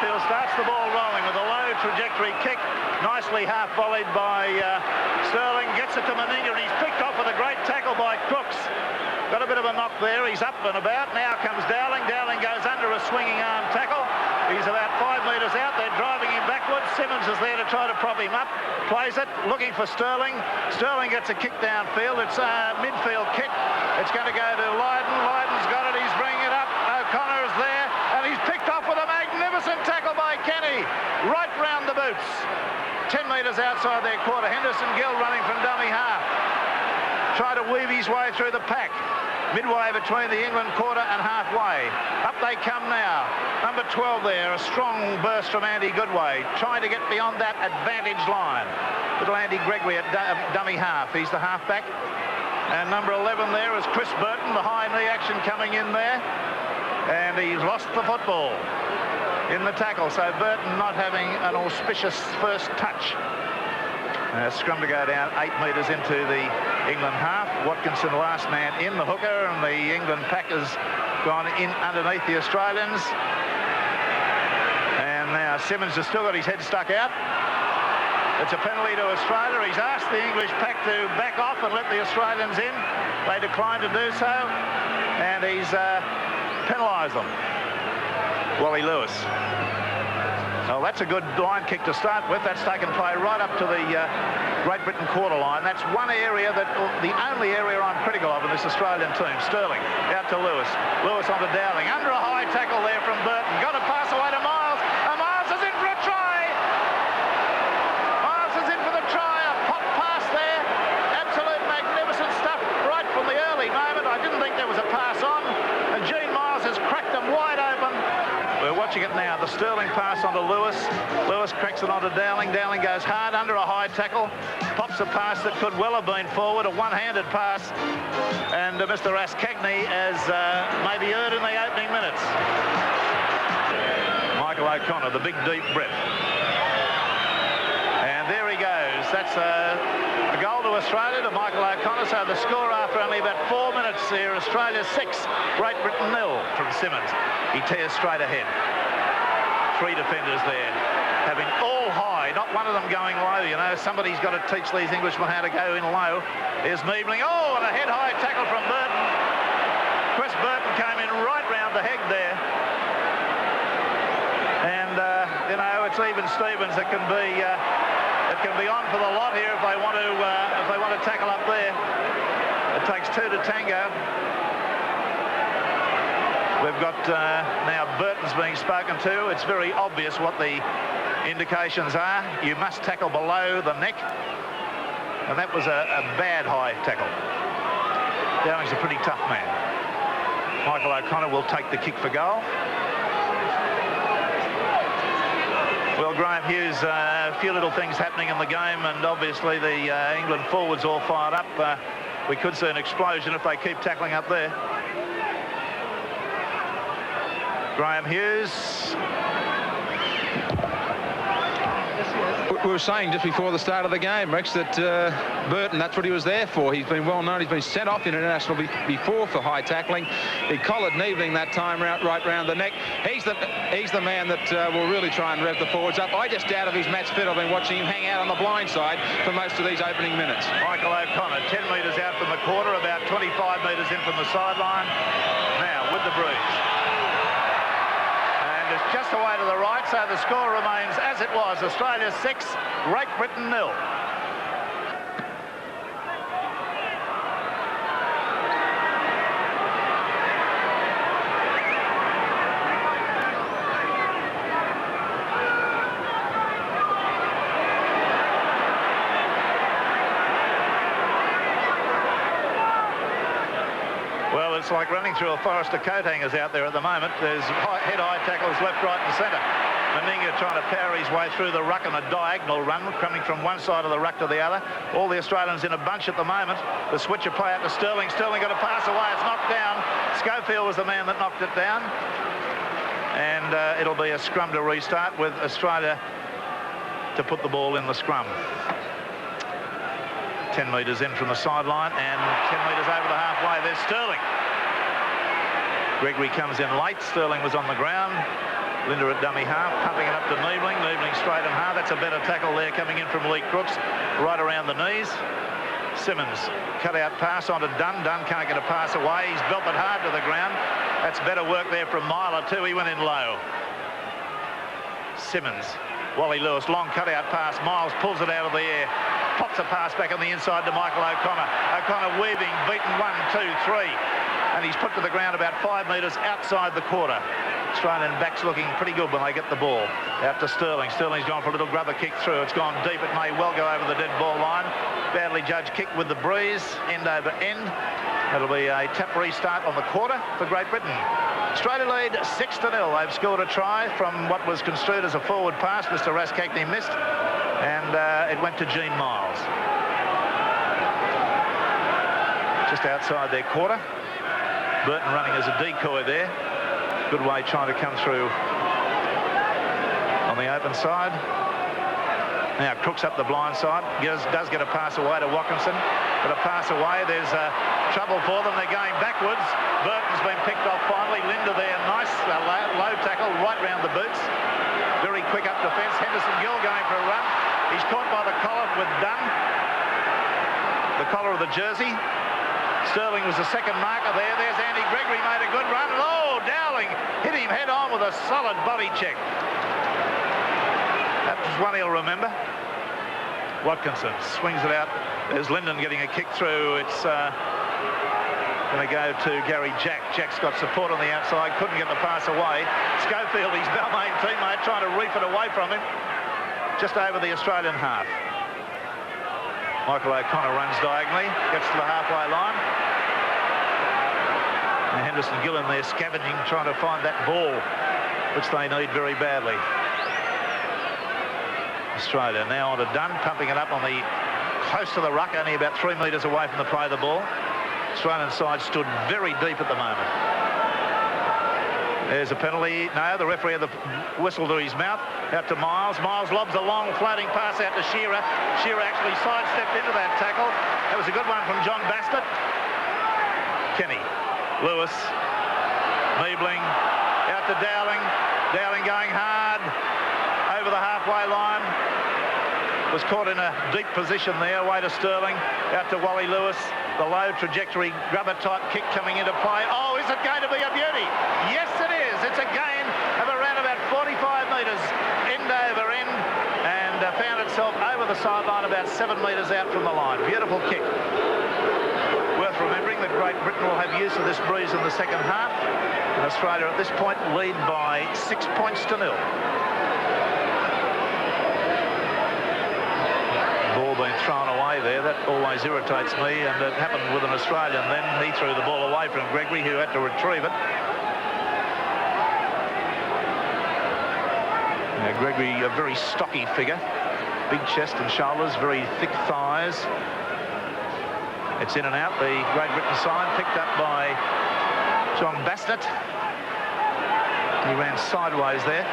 Schofield starts the ball rolling with a low trajectory kick, nicely half volleyed by Sterling, gets it to Meninga, and he's picked off with a great tackle by Crooks. Got a bit of a knock there, he's up and about. Now comes Dowling. Dowling goes under a swinging arm tackle. He's about 5 metres out, they're driving him backwards. Simmons is there to try to prop him up, plays it, looking for Sterling. Sterling gets a kick downfield, it's a midfield kick. It's going to go to Lydon. Lydon's got it, he's bringing it up. O'Connor is there, and he's picked off with a magnificent tackle by Kenny, right round the boots. 10 metres outside their quarter. Henderson Gill running from dummy half. Try to weave his way through the pack. Midway between the England quarter and halfway. Up they come now. Number 12 there, a strong burst from Andy Goodway, trying to get beyond that advantage line. Little Andy Gregory at dummy half, he's the halfback. And number 11 there is Chris Burton, the high knee action coming in there. And he's lost the football in the tackle, so Burton not having an auspicious first touch. Scrum to go down 8 metres into the England half. Watkinson last man in, the hooker, and the England pack has gone in underneath the Australians. And now Simmons has still got his head stuck out. It's a penalty to Australia. He's asked the English pack to back off and let the Australians in. They declined to do so, and he's penalised them. Wally Lewis. Well, that's a good line kick to start with. That's taken play right up to the Great Britain quarter line. That's one area that, the only area I'm critical of in this Australian team. Sterling out to Lewis. Lewis onto Dowling. Under a high tackle there from Burton. Got a pass away to Miles. And Miles is in for a try. Miles is in for the try. A pop pass there. Absolute magnificent stuff right from the early moment. I didn't think there was a pass on. And Gene Miles has cracked them wide open. We're watching it now. The Sterling pass onto Lewis. Lewis cracks it onto Dowling. Dowling goes hard under a high tackle. Pops a pass that could well have been forward. A one-handed pass. And Mr. Ascagni has maybe erred in the opening minutes. Michael O'Connor, the big deep breath. And there he goes. That's a goal to Australia, to Michael O'Connor. So the score after only about 4 minutes here, Australia 6, Great Britain 0 from Simmons. He tears straight ahead. 3 defenders there, having all high, not one of them going low, you know. Somebody's got to teach these Englishmen how to go in low. There's Niebling. Oh, and a head-high tackle from Burton. Chris Burton came in right round the head there. And, you know, it's even Stevens that can be... It can be on for the lot here if they want to tackle up there. It takes 2 to tango. We've got now Burton's being spoken to. It's very obvious what the indications are. You must tackle below the neck. And that was a bad high tackle. Dowling's a pretty tough man. Michael O'Connor will take the kick for goal. Well, Graham Hughes, a few little things happening in the game, and obviously the England forwards all fired up. We could see an explosion if they keep tackling up there. Graham Hughes. We were saying just before the start of the game, Rex, that Burton, that's what he was there for. He's been well known. He's been sent off in international before for high tackling. He collared Niebling that time right round the neck. He's the man that will really try and rev the forwards up. I just doubt if he's match fit. I've been watching him hang out on the blind side for most of these opening minutes. Michael O'Connor, 10 metres out from the quarter, about 25 metres in from the sideline. Now with the breeze. It's just away to the right, so the score remains as it was. Australia 6, Great Britain 0. Well, it's like running through a forest of coat hangers out there at the moment. There's head-high tackles left, right and centre. Meninga trying to power his way through the ruck on a diagonal run, coming from one side of the ruck to the other. All the Australians in a bunch at the moment. The switcher play out to Sterling. Sterling got a pass away. It's knocked down. Schofield was the man that knocked it down. And it'll be a scrum to restart with Australia to put the ball in the scrum. 10 metres in from the sideline and 10 metres over the halfway. There's Sterling. Gregory comes in late. Sterling was on the ground. Linda at dummy half, pumping it up to Niebling. Niebling straight and hard. That's a better tackle there coming in from Lee Crooks, right around the knees. Simmons, cut out pass onto Dunn. Dunn can't get a pass away. He's belted hard to the ground. That's better work there from Myler too. He went in low. Simmons, Wally Lewis, long cut-out pass. Miles pulls it out of the air. Pops a pass back on the inside to Michael O'Connor. O'Connor weaving, beaten 1, 2, 3. And he's put to the ground about 5 metres outside the quarter. Australian backs looking pretty good when they get the ball. Out to Sterling. Sterling's gone for a little grubber kick through. It's gone deep. It may well go over the dead ball line. Badly judged kick with the breeze, end over end. It'll be a tap restart on the quarter for Great Britain. Australia lead 6-0. They've scored a try from what was construed as a forward pass. Mr. Raskakny missed, and it went to Gene Miles. Just outside their quarter. Burton running as a decoy there. Good way trying to come through on the open side. Now Crooks up the blind side. Does get a pass away to Watkinson. But a pass away, there's trouble for them. They're going backwards. Burton's been picked off finally. Linda there, nice low tackle right round the boots. Very quick up defence. Henderson Gill going for a run. He's caught by the collar with Dunn. The collar of the jersey. Sterling was the second marker there. There's Andy Gregory, made a good run. Oh, Dowling hit him head on with a solid body check. That was one he'll remember. Watkinson swings it out. There's Linden getting a kick through. It's going to go to Gary Jack. Jack's got support on the outside. Couldn't get the pass away. Schofield, his Balmain teammate, trying to reap it away from him. Just over the Australian half. Michael O'Connor runs diagonally, gets to the halfway line. And Henderson Gill in there scavenging, trying to find that ball, which they need very badly. Australia now on to Dunn, pumping it up on the close to the ruck, only about 3 metres away from the play of the ball. Australian side stood very deep at the moment. There's a penalty. No, the referee had the whistle to his mouth. Out to Miles. Miles lobs a long floating pass out to Shearer. Shearer actually sidestepped into that tackle. That was a good one from John Bastard. Kenny. Lewis. Niebling. Out to Dowling. Dowling going hard over the halfway line. Was caught in a deep position there. Away to Sterling. Out to Wally Lewis. The low trajectory grubber type kick coming into play. Oh, is it going to be a beauty? Yes, it is. It's a gain of around about 45 metres end over end, and found itself over the sideline about 7 metres out from the line. Beautiful kick. Worth remembering that Great Britain will have use of this breeze in the second half, and Australia at this point lead by 6 points to 0. Ball being thrown away there. That always irritates me, and it happened with an Australian then. He threw the ball away from Gregory, who had to retrieve it. Now Gregory, a very stocky figure. Big chest and shoulders, very thick thighs. It's in and out. The Great Britain side picked up by John Bastard. He ran sideways there.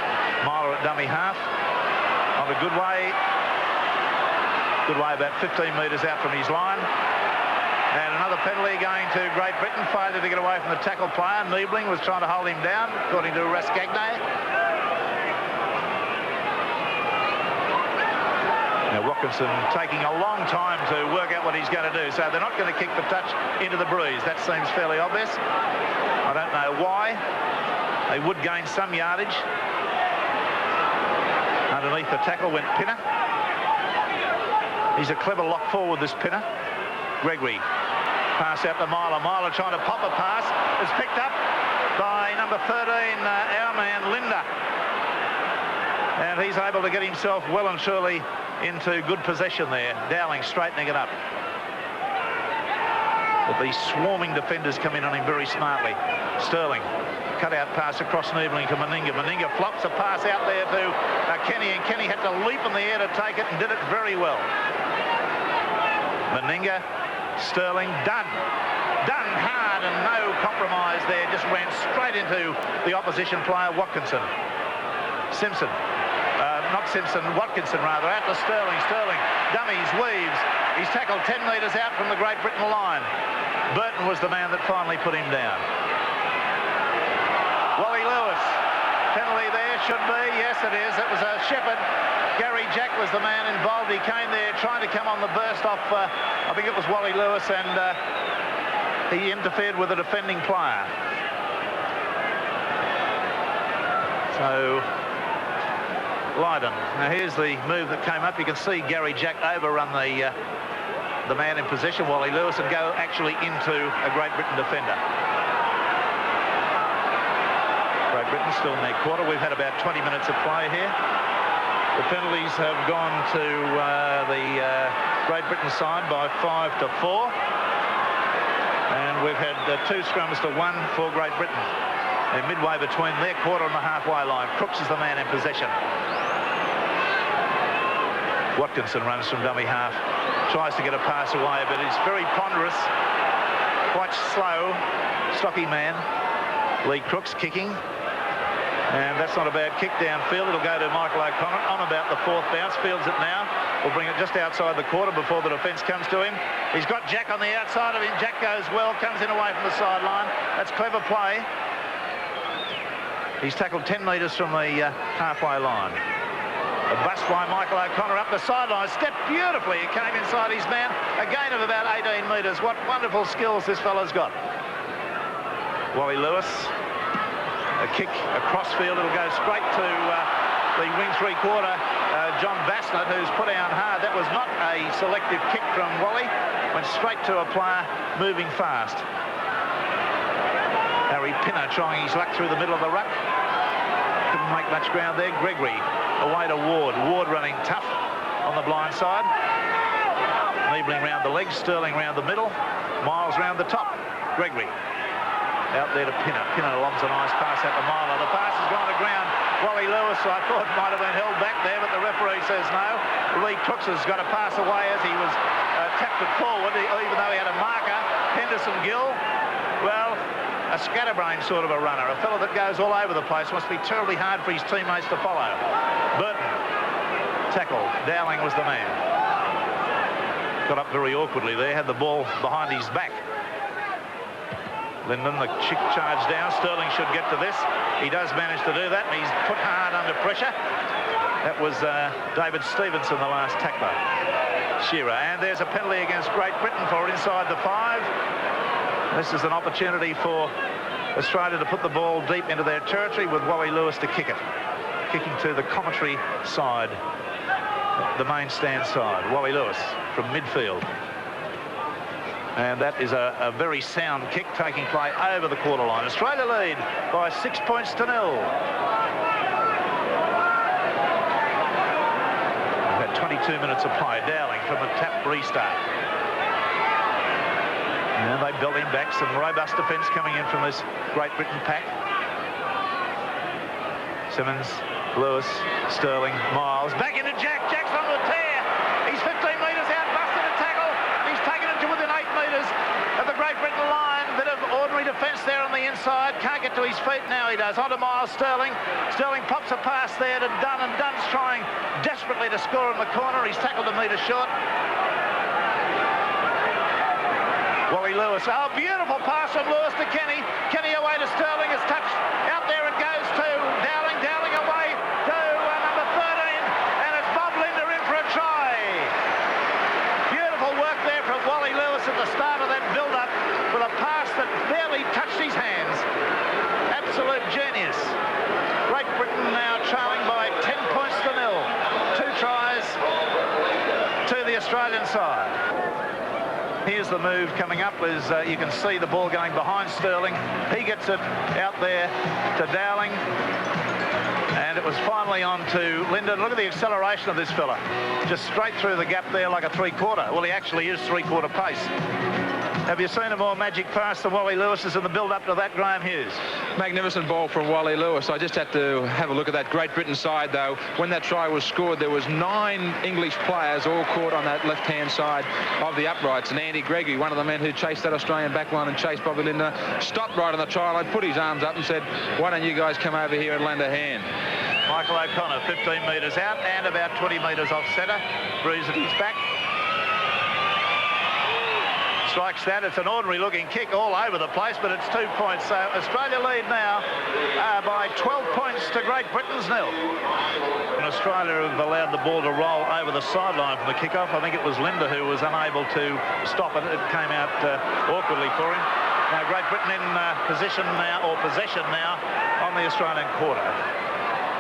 Myler at dummy half. On a good way. Good way about 15 metres out from his line. And another penalty going to Great Britain. Failure to get away from the tackle player. Niebling was trying to hold him down, according to Raskakny. Now Watkinson taking a long time to work out what he's going to do. So they're not going to kick the touch into the breeze. That seems fairly obvious. I don't know why. They would gain some yardage. Underneath the tackle went Pinner. He's a clever lock forward, this Pinner. Gregory. Pass out to Myler. Myler trying to pop a pass. It's picked up by number 13, our man, Linda. And he's able to get himself well and truly into good possession there. Dowling straightening it up. But these swarming defenders come in on him very smartly. Sterling. Cut-out pass across Niebling to Meninga. Meninga flops a pass out there to Kenny, and Kenny had to leap in the air to take it and did it very well. Meninga, Sterling, Dunn. Dunn hard and no compromise there. Just ran straight into the opposition player, Watkinson. Simpson. Not Simpson, Watkinson rather, out to Sterling. Sterling dummies, weaves. He's tackled 10 metres out from the Great Britain line. Burton was the man that finally put him down. Wally Lewis, penalty there, it should be. Yes, it is. It was a Shepherd. Gary Jack was the man involved. He came there trying to come on the burst off, I think it was Wally Lewis, and he interfered with a defending player. So, Lydon. Now here's the move that came up. You can see Gary Jack overrun the man in position, Wally Lewis, and go actually into a Great Britain defender. Great Britain still in their quarter. We've had about 20 minutes of play here. The penalties have gone to the Great Britain side by 5 to 4. And we've had 2 scrums to 1 for Great Britain. They're midway between their quarter and the halfway line. Crooks is the man in possession. Watkinson runs from dummy half. Tries to get a pass away, but he's very ponderous. Quite slow. Stocky man. Lee Crooks kicking. And that's not a bad kick downfield. It'll go to Michael O'Connor on about the 4th bounce. Fields it now. We'll bring it just outside the quarter before the defence comes to him. He's got Jack on the outside of him. Jack goes well, comes in away from the sideline. That's clever play. He's tackled 10 metres from the halfway line. A bust by Michael O'Connor up the sideline. Stepped beautifully. He came inside his man. A gain of about 18 metres. What wonderful skills this fella's got. Wally Lewis. A kick across field. It'll go straight to the wing 3-quarter, John Bassnett, who's put down hard. That was not a selective kick from Wally. Went straight to a player moving fast. Harry Pinner trying his luck through the middle of the ruck. Couldn't make much ground there. Gregory away to Ward. Ward running tough on the blind side. Niebling round the legs. Sterling round the middle. Miles round the top. Gregory out there to Pinner. Pinner lobs a nice pass out to Myler. The pass has gone to ground. Wally Lewis, I thought, might have been held back there, but the referee says no. Lee Crooks has got to pass away as he was tapped it forward, even though he had a marker. Henderson Gill, well, a scatterbrain sort of a runner. A fellow that goes all over the place. Must be terribly hard for his teammates to follow. Burton, tackle. Dowling was the man. Got up very awkwardly there, had the ball behind his back. Linden, the chick charge down. Sterling should get to this. He does manage to do that, and he's put hard under pressure. That was David Stevenson, the last tackler. Shearer, and there's a penalty against Great Britain for inside the 5. This is an opportunity for Australia to put the ball deep into their territory with Wally Lewis to kick it. Kicking to the commentary side, the main stand side. Wally Lewis from midfield. And that is a very sound kick taking play over the quarter line. Australia lead by 6 points to 0. We've had 22 minutes of play. Dowling from a tap restart. And they built him back. Some robust defence coming in from this Great Britain pack. Simmons, Lewis, Sterling, Miles. Back into Jack. Jack's on the tear. He's 15 metres out. Busted a tackle. He's taken it to within 8 metres of the Great Britain line. Bit of ordinary defence there on the inside. Can't get to his feet. Now he does. On to Miles Sterling. Sterling pops a pass there to Dunn, and Dunn's trying desperately to score in the corner. He's tackled a metre short. Wally Lewis. Oh, beautiful pass from Lewis to Kenny. Kenny away to Sterling. It's touched. Out there it goes to Dowling. Dowling away to number 13. And it's Bob Linder in for a try. Beautiful work there from Wally Lewis at the start of that build-up with a pass that barely touched his hands. Absolute genius. Great Britain now trailing by 10 points to 0. 2 tries to the Australian side. Here's the move coming up as you can see the ball going behind Sterling. He gets it out there to Dowling. And it was finally on to Linden. Look at the acceleration of this fella. Just straight through the gap there like a 3-quarter. Well, he actually is 3-quarter pace. Have you seen a more magic pass than Wally Lewis's in the build-up to that, Graham Hughes? Magnificent ball from Wally Lewis. I just had to have a look at that Great Britain side, though. When that try was scored, there was 9 English players all caught on that left-hand side of the uprights. And Andy Gregory, one of the men who chased that Australian backline and chased Bobby Linder, stopped right on the try line, put his arms up and said, why don't you guys come over here and lend a hand? Michael O'Connor, 15 metres out and about 20 metres off centre. Bruise at his back. Strikes that. It's an ordinary looking kick all over the place, but it's 2 points. So Australia lead now by 12 points to Great Britain's nil. And Australia have allowed the ball to roll over the sideline from the kickoff. I think it was Linda who was unable to stop it. It came out awkwardly for him. Now Great Britain in possession now on the Australian quarter.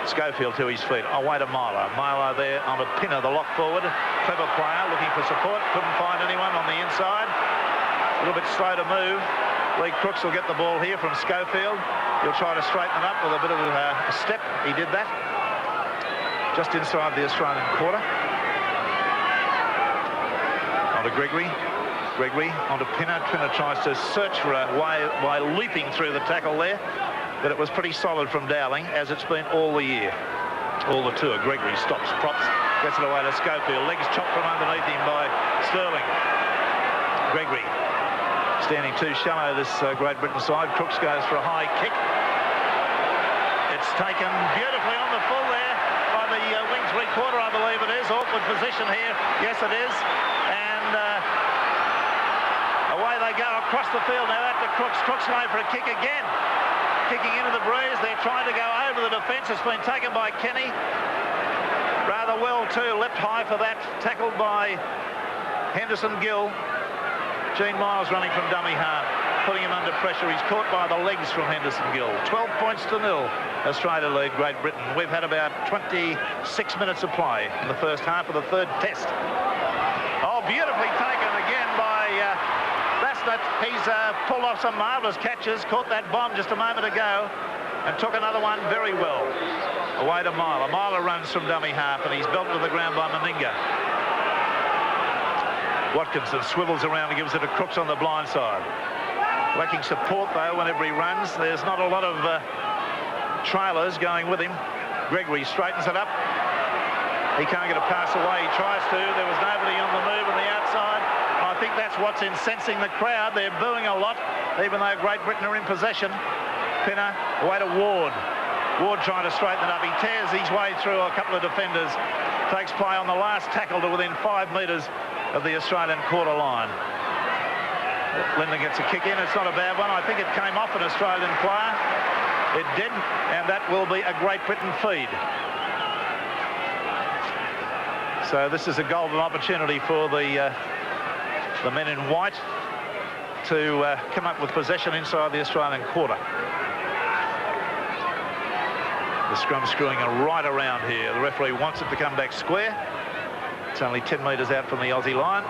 Schofield to his feet, away to Myler. Myler there on a Pinner, the lock forward. Clever player, looking for support. Couldn't find anyone on the inside. A little bit slow to move. Lee Crooks will get the ball here from Schofield. He'll try to straighten it up with a bit of a step. He did that. Just inside the Australian quarter. On to Gregory. Gregory onto Pinner. Pinner tries to search for a way by leaping through the tackle there. But it was pretty solid from Dowling, as it's been all the year, all the tour. Gregory stops, props, gets it away to Schofield. Legs chopped from underneath him by Sterling. Gregory standing too shallow, this Great Britain side. Crooks goes for a high kick. It's taken beautifully on the full there by the wing three-quarter, I believe it is. Awkward position here. Yes, it is. And away they go across the field now out to Crooks. Crooks going for a kick again. Kicking into the breeze. They're trying to go over the defence. It's been taken by Kenny. Rather well too. Leapt high for that. Tackled by Henderson Gill. Gene Miles running from dummy half, putting him under pressure. He's caught by the legs from Henderson Gill. 12 points to nil. Australia lead Great Britain. We've had about 26 minutes of play in the first half of the third test. Oh, beautifully taken again by Bassett. He's pulled off some marvellous catches, caught that bomb just a moment ago and took another one very well. Away to Myler. Myler runs from dummy half and he's belted to the ground by Meninga. Watkinson swivels around and gives it to Crooks on the blind side. Lacking support though whenever he runs. There's not a lot of trailers going with him. Gregory straightens it up. He can't get a pass away. He tries to. There was nobody on the move on the outside. I think that's what's incensing the crowd. They're booing a lot, even though Great Britain are in possession. Pinner, away to Ward. Ward trying to straighten it up. He tears his way through a couple of defenders. Takes play on the last tackle to within 5 metres of the Australian quarter line. Linden gets a kick in. It's not a bad one. I think it came off an Australian player. It did, and that will be a Great Britain feed. So this is a golden opportunity for the men in white to come up with possession inside the Australian quarter. The scrum screwing right around here. The referee wants it to come back square. It's only 10 metres out from the Aussie line.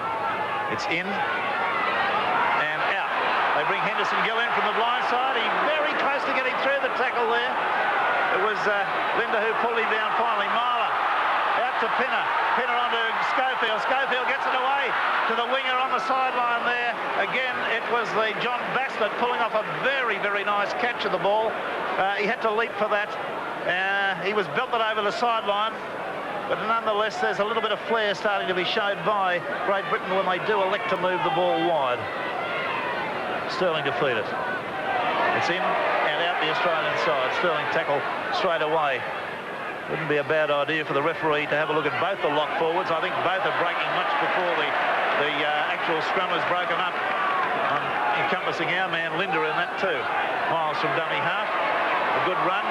It's in and out. They bring Henderson Gill in from the blind side. He's very close to getting through the tackle there. It was Linda who pulled him down finally. Myler out to Pinner. Pinner onto Schofield. Schofield gets it away to the winger on the sideline there. Again, it was the John Bassett pulling off a very, very nice catch of the ball. He had to leap for that. He was belted over the sideline. But nonetheless, there's a little bit of flair starting to be showed by Great Britain when they do elect to move the ball wide. Sterling defeated. It's in and out the Australian side. Sterling tackle straight away. Wouldn't be a bad idea for the referee to have a look at both the lock forwards. I think both are breaking much before the actual scrum is broken up. Encompassing our man Linda in that too. Miles from dummy half. A good run.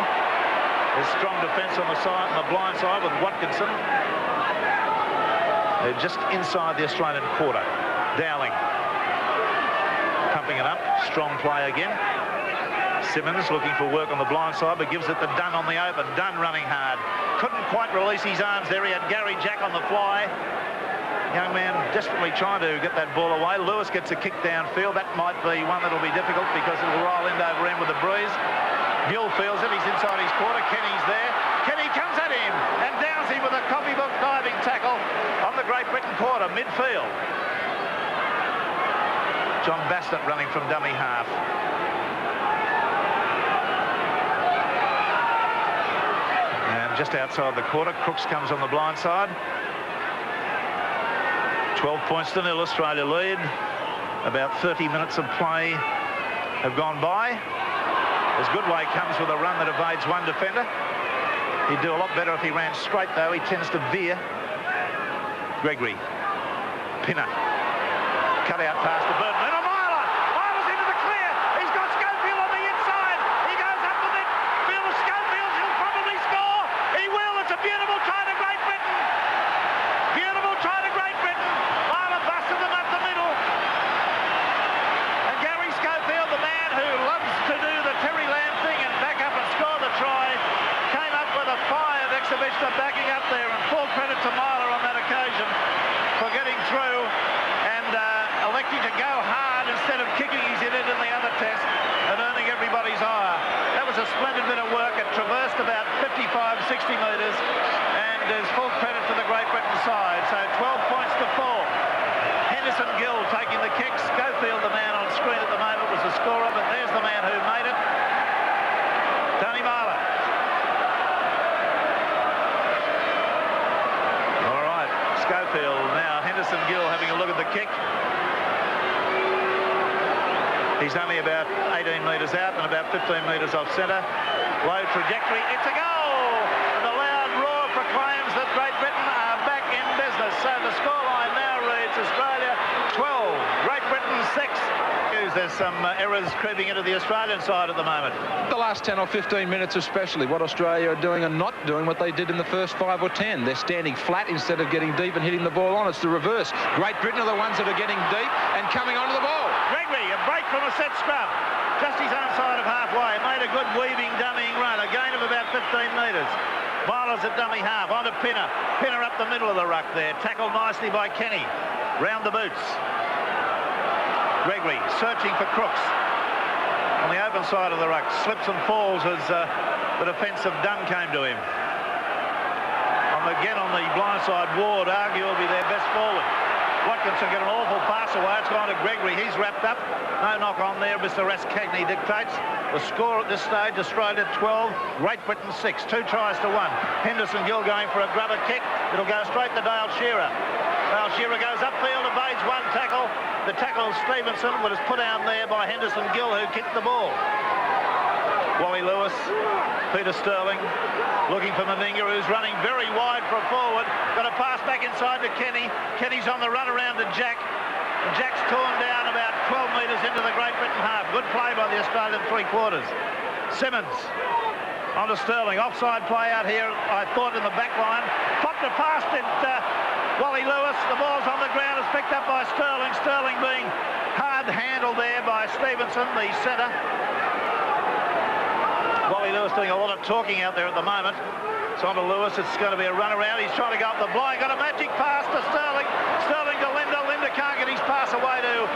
There's strong defence on the side, on the blind side with Watkinson. They're just inside the Australian quarter. Dowling pumping it up. Strong play again. Simmons looking for work on the blind side, but gives it to Dunn on the open. Dunn running hard. Couldn't quite release his arms there. He had Gary Jack on the fly. Young man desperately trying to get that ball away. Lewis gets a kick downfield. That might be one that'll be difficult because it'll roll end over end with the breeze. Gill feels it. He's inside his quarter. Kenny's there. Kenny comes at him and downs him with a copybook diving tackle on the Great Britain quarter, midfield. John Bassett running from dummy half. And just outside the quarter, Crooks comes on the blind side. 12 points to nil, Australia lead. About 30 minutes of play have gone by. As Goodway comes with a run that evades one defender. He'd do a lot better if he ran straight, though. He tends to veer. Gregory. Pinner. Cut out pass to Burton. And a Myler! Myler's into the clear! He's got Schofield on the inside! He goes up the midfield of Schofield! Nelson Myler on that occasion for getting through and electing to go hard instead of kicking as he did in the other test and earning everybody's ire. That was a splendid bit of work. It traversed about 55, 60 metres and is full credit to the Great Britain side. So 12 points to 4. Henderson Gill taking the kick. Schofield, the man on screen at the moment, was the scorer, but there's the man who made it. Tony Marler. All right, Schofield now. Henderson Gill having a look at the kick. He's only about 18 metres out and about 15 metres off centre. Low trajectory. It's a goal! And the loud roar proclaims that Great Britain are back in business. So the scoreline now reads Australia 12, Great Britain 6. There's some errors creeping into the Australian side at the moment. The last 10 or 15 minutes especially, what Australia are doing and not doing what they did in the first 5 or 10. They're standing flat instead of getting deep and hitting the ball on. It's the reverse. Great Britain are the ones that are getting deep and coming onto the ball. Gregory, a break from a set scrum. Just his own side of halfway. Made a good weaving, dummying run. A gain of about 15 metres. Miles at dummy half. On to Pinner. Pinner up the middle of the ruck there. Tackled nicely by Kenny. Round the boots. Gregory searching for Crooks. On the open side of the ruck. Slips and falls as the defence of Dunn came to him. Again on the blind side, Ward, arguably their best forward. Watkinson got an awful pass away. It's gone to Gregory. He's wrapped up. No knock on there. Mr. Raskagny dictates. The score at this stage, Australia 12, Great Britain 6. 2 tries to 1. Henderson Gill going for a grubber kick. It'll go straight to Dale Shearer. Dale Shearer goes upfield, evades one tackle. The tackle of Stevenson, but is put down there by Henderson Gill, who kicked the ball. Wally Lewis, Peter Sterling, looking for Meninga, who's running very wide for a forward. Got a pass back inside to Kenny. Kenny's on the run around to Jack. And Jack's torn down about 12 metres into the Great Britain half. Good play by the Australian three-quarters. Simmons on to Sterling. Offside play out here, I thought, in the back line. Popped a pass at Wally Lewis. The ball's on the ground. It's picked up by Sterling. Sterling being hard handled there by Stevenson, the centre. Wally Lewis doing a lot of talking out there at the moment. It's on to Lewis. It's going to be a run around. He's trying to go up the blind. Got a magic pass to Sterling. Sterling to Linda. Linda can't get his pass away to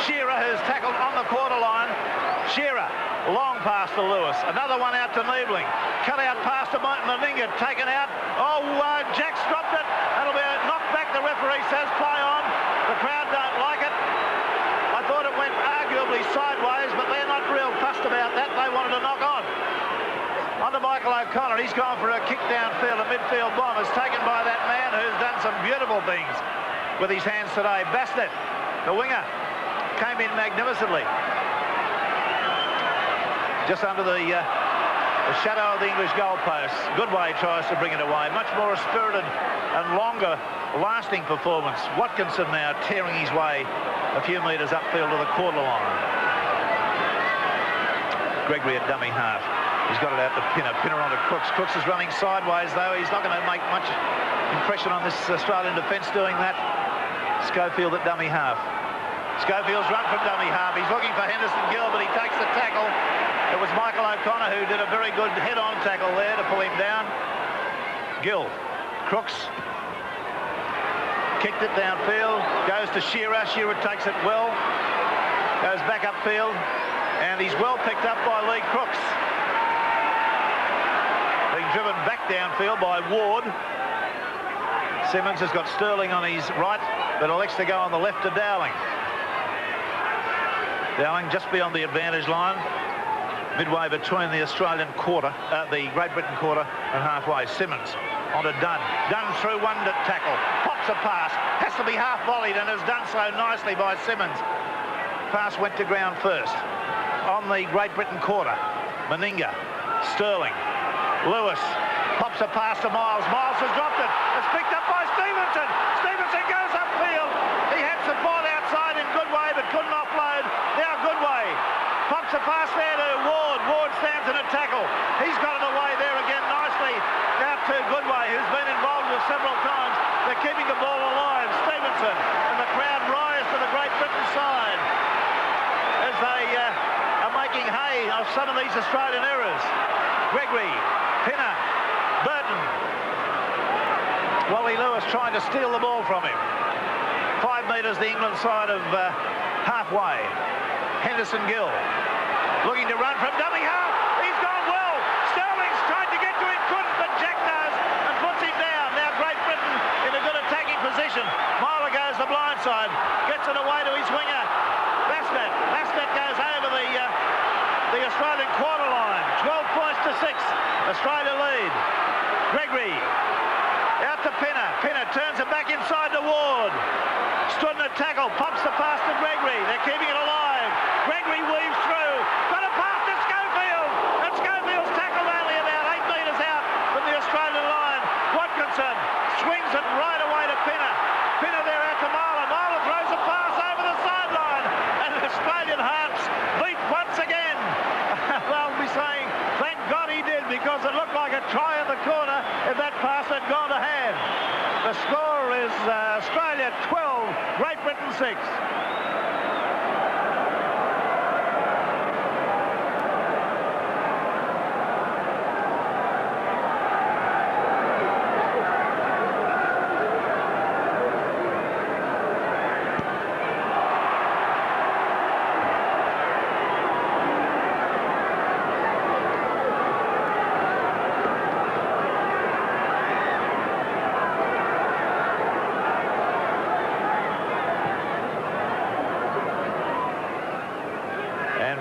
Shearer, who's tackled on the quarter line. Shearer, long pass to Lewis. Another one out to Niebling. Cut out pass to Meninga. Taken out. Oh, Jack's dropped it. That'll be a knockback. The referee says play on. The crowd don't like it. I thought it went arguably sideways, but they're not real fussed about that. They wanted to knock on. On to Michael O'Connor. He's gone for a kick downfield, a midfield bomb. It's taken by that man who's done some beautiful things with his hands today. Bassett, the winger, came in magnificently. Just under the shadow of the English goalpost. Goodway tries to bring it away. Much more a spirited and longer lasting performance. Watkinson now tearing his way a few metres upfield to the quarter line. Gregory at dummy half. He's got it out to Pinner. Pinner on to Crooks. Crooks is running sideways, though. He's not going to make much impression on this Australian defence doing that. Schofield at dummy half. Schofield's run from dummy half. He's looking for Henderson Gill, but he takes the tackle. It was Michael O'Connor who did a very good head-on tackle there to pull him down. Gill. Crooks. Kicked it downfield. Goes to Shearer. Shearer takes it well. Goes back upfield. And he's well picked up by Lee Crooks. Being driven back downfield by Ward. Simmons has got Sterling on his right, but elects to go on the left to Dowling. Dowling just beyond the advantage line, midway between the Australian quarter, the Great Britain quarter and halfway. Simmons on to Dunn. Dunn through one to tackle. Pops a pass. Has to be half volleyed and has done so nicely by Simmons. Pass went to ground first. On the Great Britain quarter, Meninga, Sterling, Lewis, pops a pass to Miles. Miles has dropped it. It's picked up by Stevenson. Stevenson goes upfield. He had support outside in Goodway, but couldn't offload. Now Goodway pops a pass there to Ward. Ward stands in a tackle. He's got it away there again nicely. Out to Goodway, who's been involved with several times. They're keeping the ball alive. Stevenson and the crowd rise to the Great Britain side as they are making hay of some of these Australian errors. Gregory, Pinner, Burton. Wally Lewis trying to steal the ball from him. 5 metres the England side of halfway. Henderson Gill looking to run from dummy half. He's gone well. Sterling's tried to get to him, couldn't, but Jack does and puts him down. Now Great Britain in a good attacking position. Myler goes the blind side, gets it away to his winger. Bastet goes over the Australian quarter line. 12 points to 6. Australia lead. Gregory out to Pinner. Pinner turns it back inside to Ward. Stood in a tackle, pops the pass to Gregory. They're keeping it alive. Gregory weaves through. Got a pass to Schofield. And Schofield's tackled only about 8 metres out from the Australian line. Watkinson swings it right away to Pinner. Pinner there out to Marler. Marler throws a pass over the sideline. And the Australian Hearts beat once again. They'll be saying, thank God he did, because it looked like a try in the corner if that pass had gone to hand. The score is Australia 12, Great Britain 6.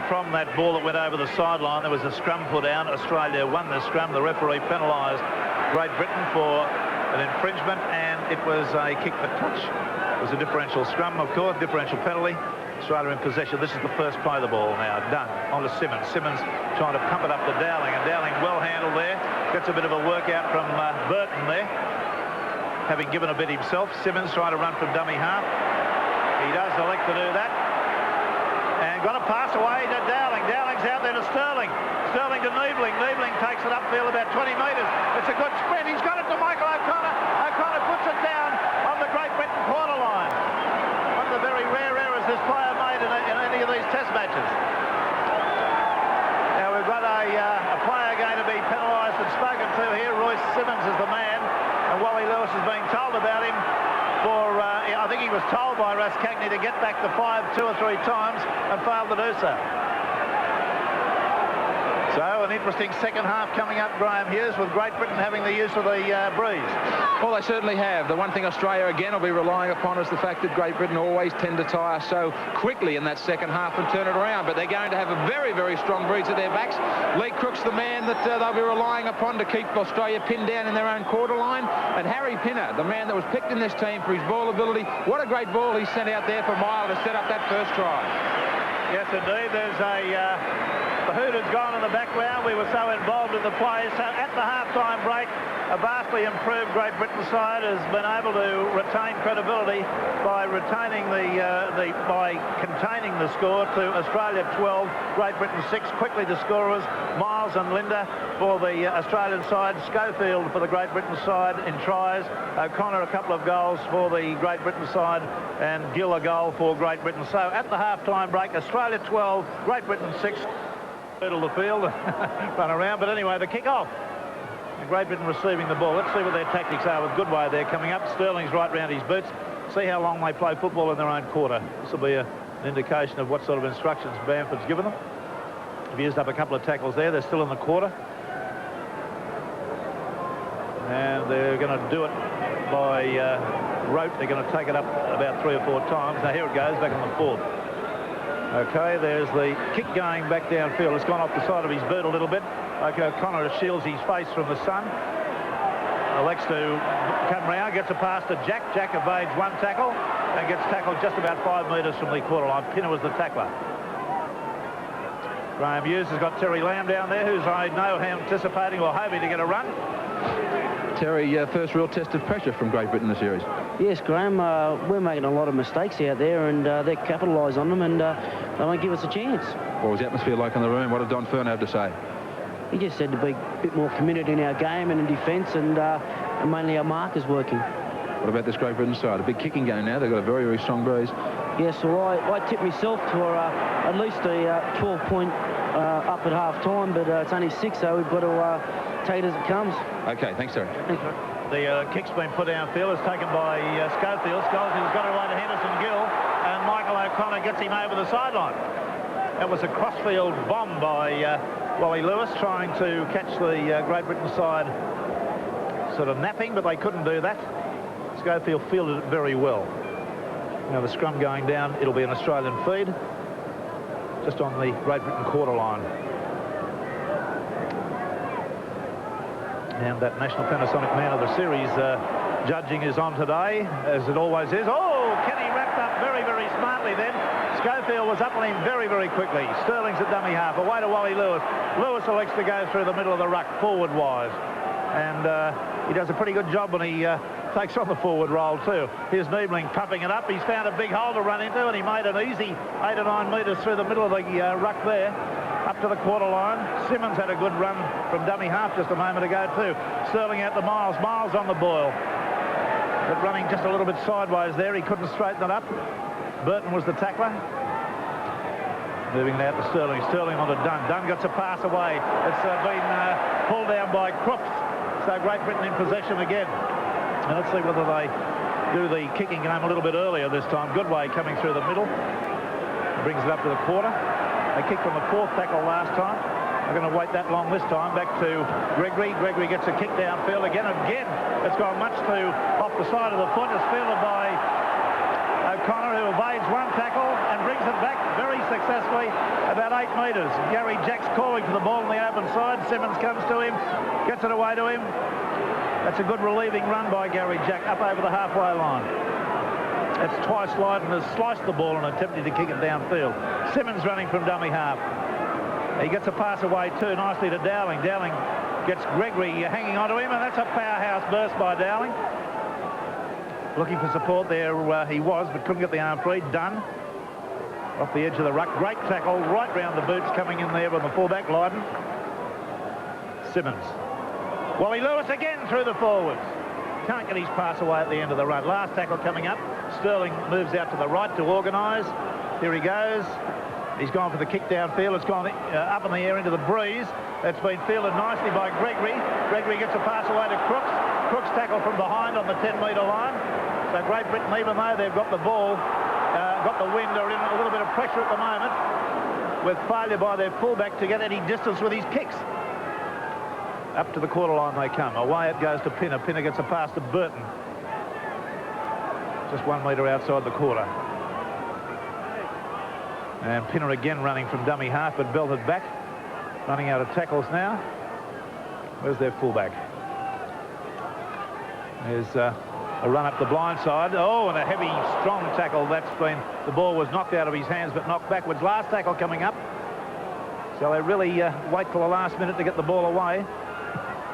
From that ball that went over the sideline, there was a scrum put down. Australia won the scrum. The referee penalised Great Britain for an infringement, and it was a kick for touch. It was a differential scrum, of course, differential penalty. Australia in possession. This is the first play of the ball now. Done. On to Simmons. Simmons trying to pump it up to Dowling, and Dowling well handled there. Gets a bit of a workout from Burton there, having given a bit himself. Simmons trying to run from dummy half. He does elect to do that. And got a pass away to Dowling. Dowling's out there to Sterling. Sterling to Niebling. Niebling takes it upfield about 20 metres. It's a good sprint. He's got it to Michael O'Connor. O'Connor puts it down on the Great Britain quarter line. One of the very rare errors this player made in any of these test matches. Now we've got a player going to be penalised and spoken to here. Royce Simmons is the man, and Wally Lewis is being told about him for, I think he was told by Russ Cagney to get back to 5 2 or 3 times and failed to do so. So an interesting second half coming up, Graham Hughes, with Great Britain having the use of the breeze. Well, they certainly have. The one thing Australia again will be relying upon is the fact that Great Britain always tend to tire so quickly in that second half and turn it around. But they're going to have a very, very strong breeze at their backs. Lee Crook's the man that they'll be relying upon to keep Australia pinned down in their own quarter line. And Harry Pinner, the man that was picked in this team for his ball ability. What a great ball he sent out there for Myler to set up that first try. Yes, indeed. There's the hoot has gone in the background. We were so involved in the play. So at the half-time break, a vastly improved Great Britain side has been able to retain credibility by retaining by containing the score to Australia 12, Great Britain 6. Quickly the scorers, Miles and Linda for the Australian side, Schofield for the Great Britain side in tries, O'Connor a couple of goals for the Great Britain side, and Gill a goal for Great Britain. So at the half-time break, Australia 12, Great Britain 6. Middle of the field, run around, but anyway, the kick-off. Great Britain receiving the ball. Let's see what their tactics are with Goodway there coming up. Sterling's right round his boots. See how long they play football in their own quarter. This will be an indication of what sort of instructions Bamford's given them. They've used up a couple of tackles there. They're still in the quarter. And they're going to do it by rote. They're going to take it up about 3 or 4 times. Now here it goes, back on the 4th. Okay, there's the kick going back downfield. It's gone off the side of his boot a little bit. Okay, O'Connor shields his face from the sun. Elects to come round, gets a pass to Jack. Jack evades one tackle and gets tackled just about 5 metres from the quarter line. Pinner was the tackler. Graham Hughes has got Terry Lamb down there, who's, I know, anticipating or hoping to get a run. Terry, first real test of pressure from Great Britain in the series. Yes, Graham, we're making a lot of mistakes out there, and they capitalise on them, and they won't give us a chance. What was the atmosphere like in the room? What did Don Fern have to say? He just said to be a bit more committed in our game and in defence, and mainly our markers working. What about this Great Britain side? A big kicking game now. They've got a very, very strong breeze. Yes, well, I tipped myself for at least a 12-point up at half-time, but it's only 6, so we've got to take it as it comes. Okay, thanks, Terry. Thanks, Rick. The kick's been put downfield. It's taken by Schofield. Schofield's got it away to Henderson Gill, and Michael O'Connor gets him over the sideline. That was a crossfield bomb by Wally Lewis, trying to catch the Great Britain side sort of napping, but they couldn't do that. Schofield fielded it very well. Now the scrum going down, it'll be an Australian feed, just on the Great Britain quarter line. And that National Panasonic Man of the Series judging is on today, as it always is. Oh, Kenny wrapped up very, very smartly then. Schofield was up on him very, very quickly. Sterling's at dummy half, away to Wally Lewis. Lewis elects to go through the middle of the ruck, forward-wise. And he does a pretty good job when he takes on the forward roll too. Here's Niebling pumping it up. He's found a big hole to run into, and he made an easy 8 or 9 metres through the middle of the ruck there, up to the quarter line. Simmons had a good run from dummy half just a moment ago too. Sterling out to Miles. Miles on the boil, but running just a little bit sideways there. He couldn't straighten it up. Burton was the tackler. Moving now to Sterling. Sterling on to Dunn. Dunn gets a pass away. It's been pulled down by Crooks. So Great Britain in possession again. And let's see whether they do the kicking game a little bit earlier this time. Goodway coming through the middle. Brings it up to the quarter. They kicked from the 4th tackle last time. They're going to wait that long this time. Back to Gregory. Gregory gets a kick downfield again. Again, it's gone much too off the side of the foot. It's fielded by O'Connor, who evades one tackle and brings it back very successfully about 8 metres. Gary Jack's calling for the ball on the open side. Simmons comes to him, gets it away to him. That's a good relieving run by Gary Jack up over the halfway line. It's twice Lydon has sliced the ball and attempted to kick it downfield. Simmons running from dummy half. He gets a pass away too nicely to Dowling. Dowling gets Gregory hanging onto him, and that's a powerhouse burst by Dowling. Looking for support there, he was, but couldn't get the arm free. Dunn off the edge of the ruck. Great tackle right round the boots, coming in there on the fullback, Lydon. Simmons. Wally Lewis again through the forwards. Can't get his pass away at the end of the run. Last tackle coming up. Sterling moves out to the right to organise. Here he goes. He's gone for the kick downfield. It's gone up in the air into the breeze. It's been fielded nicely by Gregory. Gregory gets a pass away to Crooks. Crooks tackle from behind on the 10-metre line. So Great Britain, even though they've got the ball, got the wind, are in a little bit of pressure at the moment, with failure by their fullback to get any distance with his kicks. Up to the quarter line they come. Away it goes to Pinner. Pinner gets a pass to Burton. Just 1 metre outside the quarter. And Pinner again running from dummy half, but belted back. Running out of tackles now. Where's their fullback? There's a run up the blind side. Oh, and a heavy, strong tackle. That's been... The ball was knocked out of his hands, but knocked backwards. Last tackle coming up. So they really wait till the last minute to get the ball away.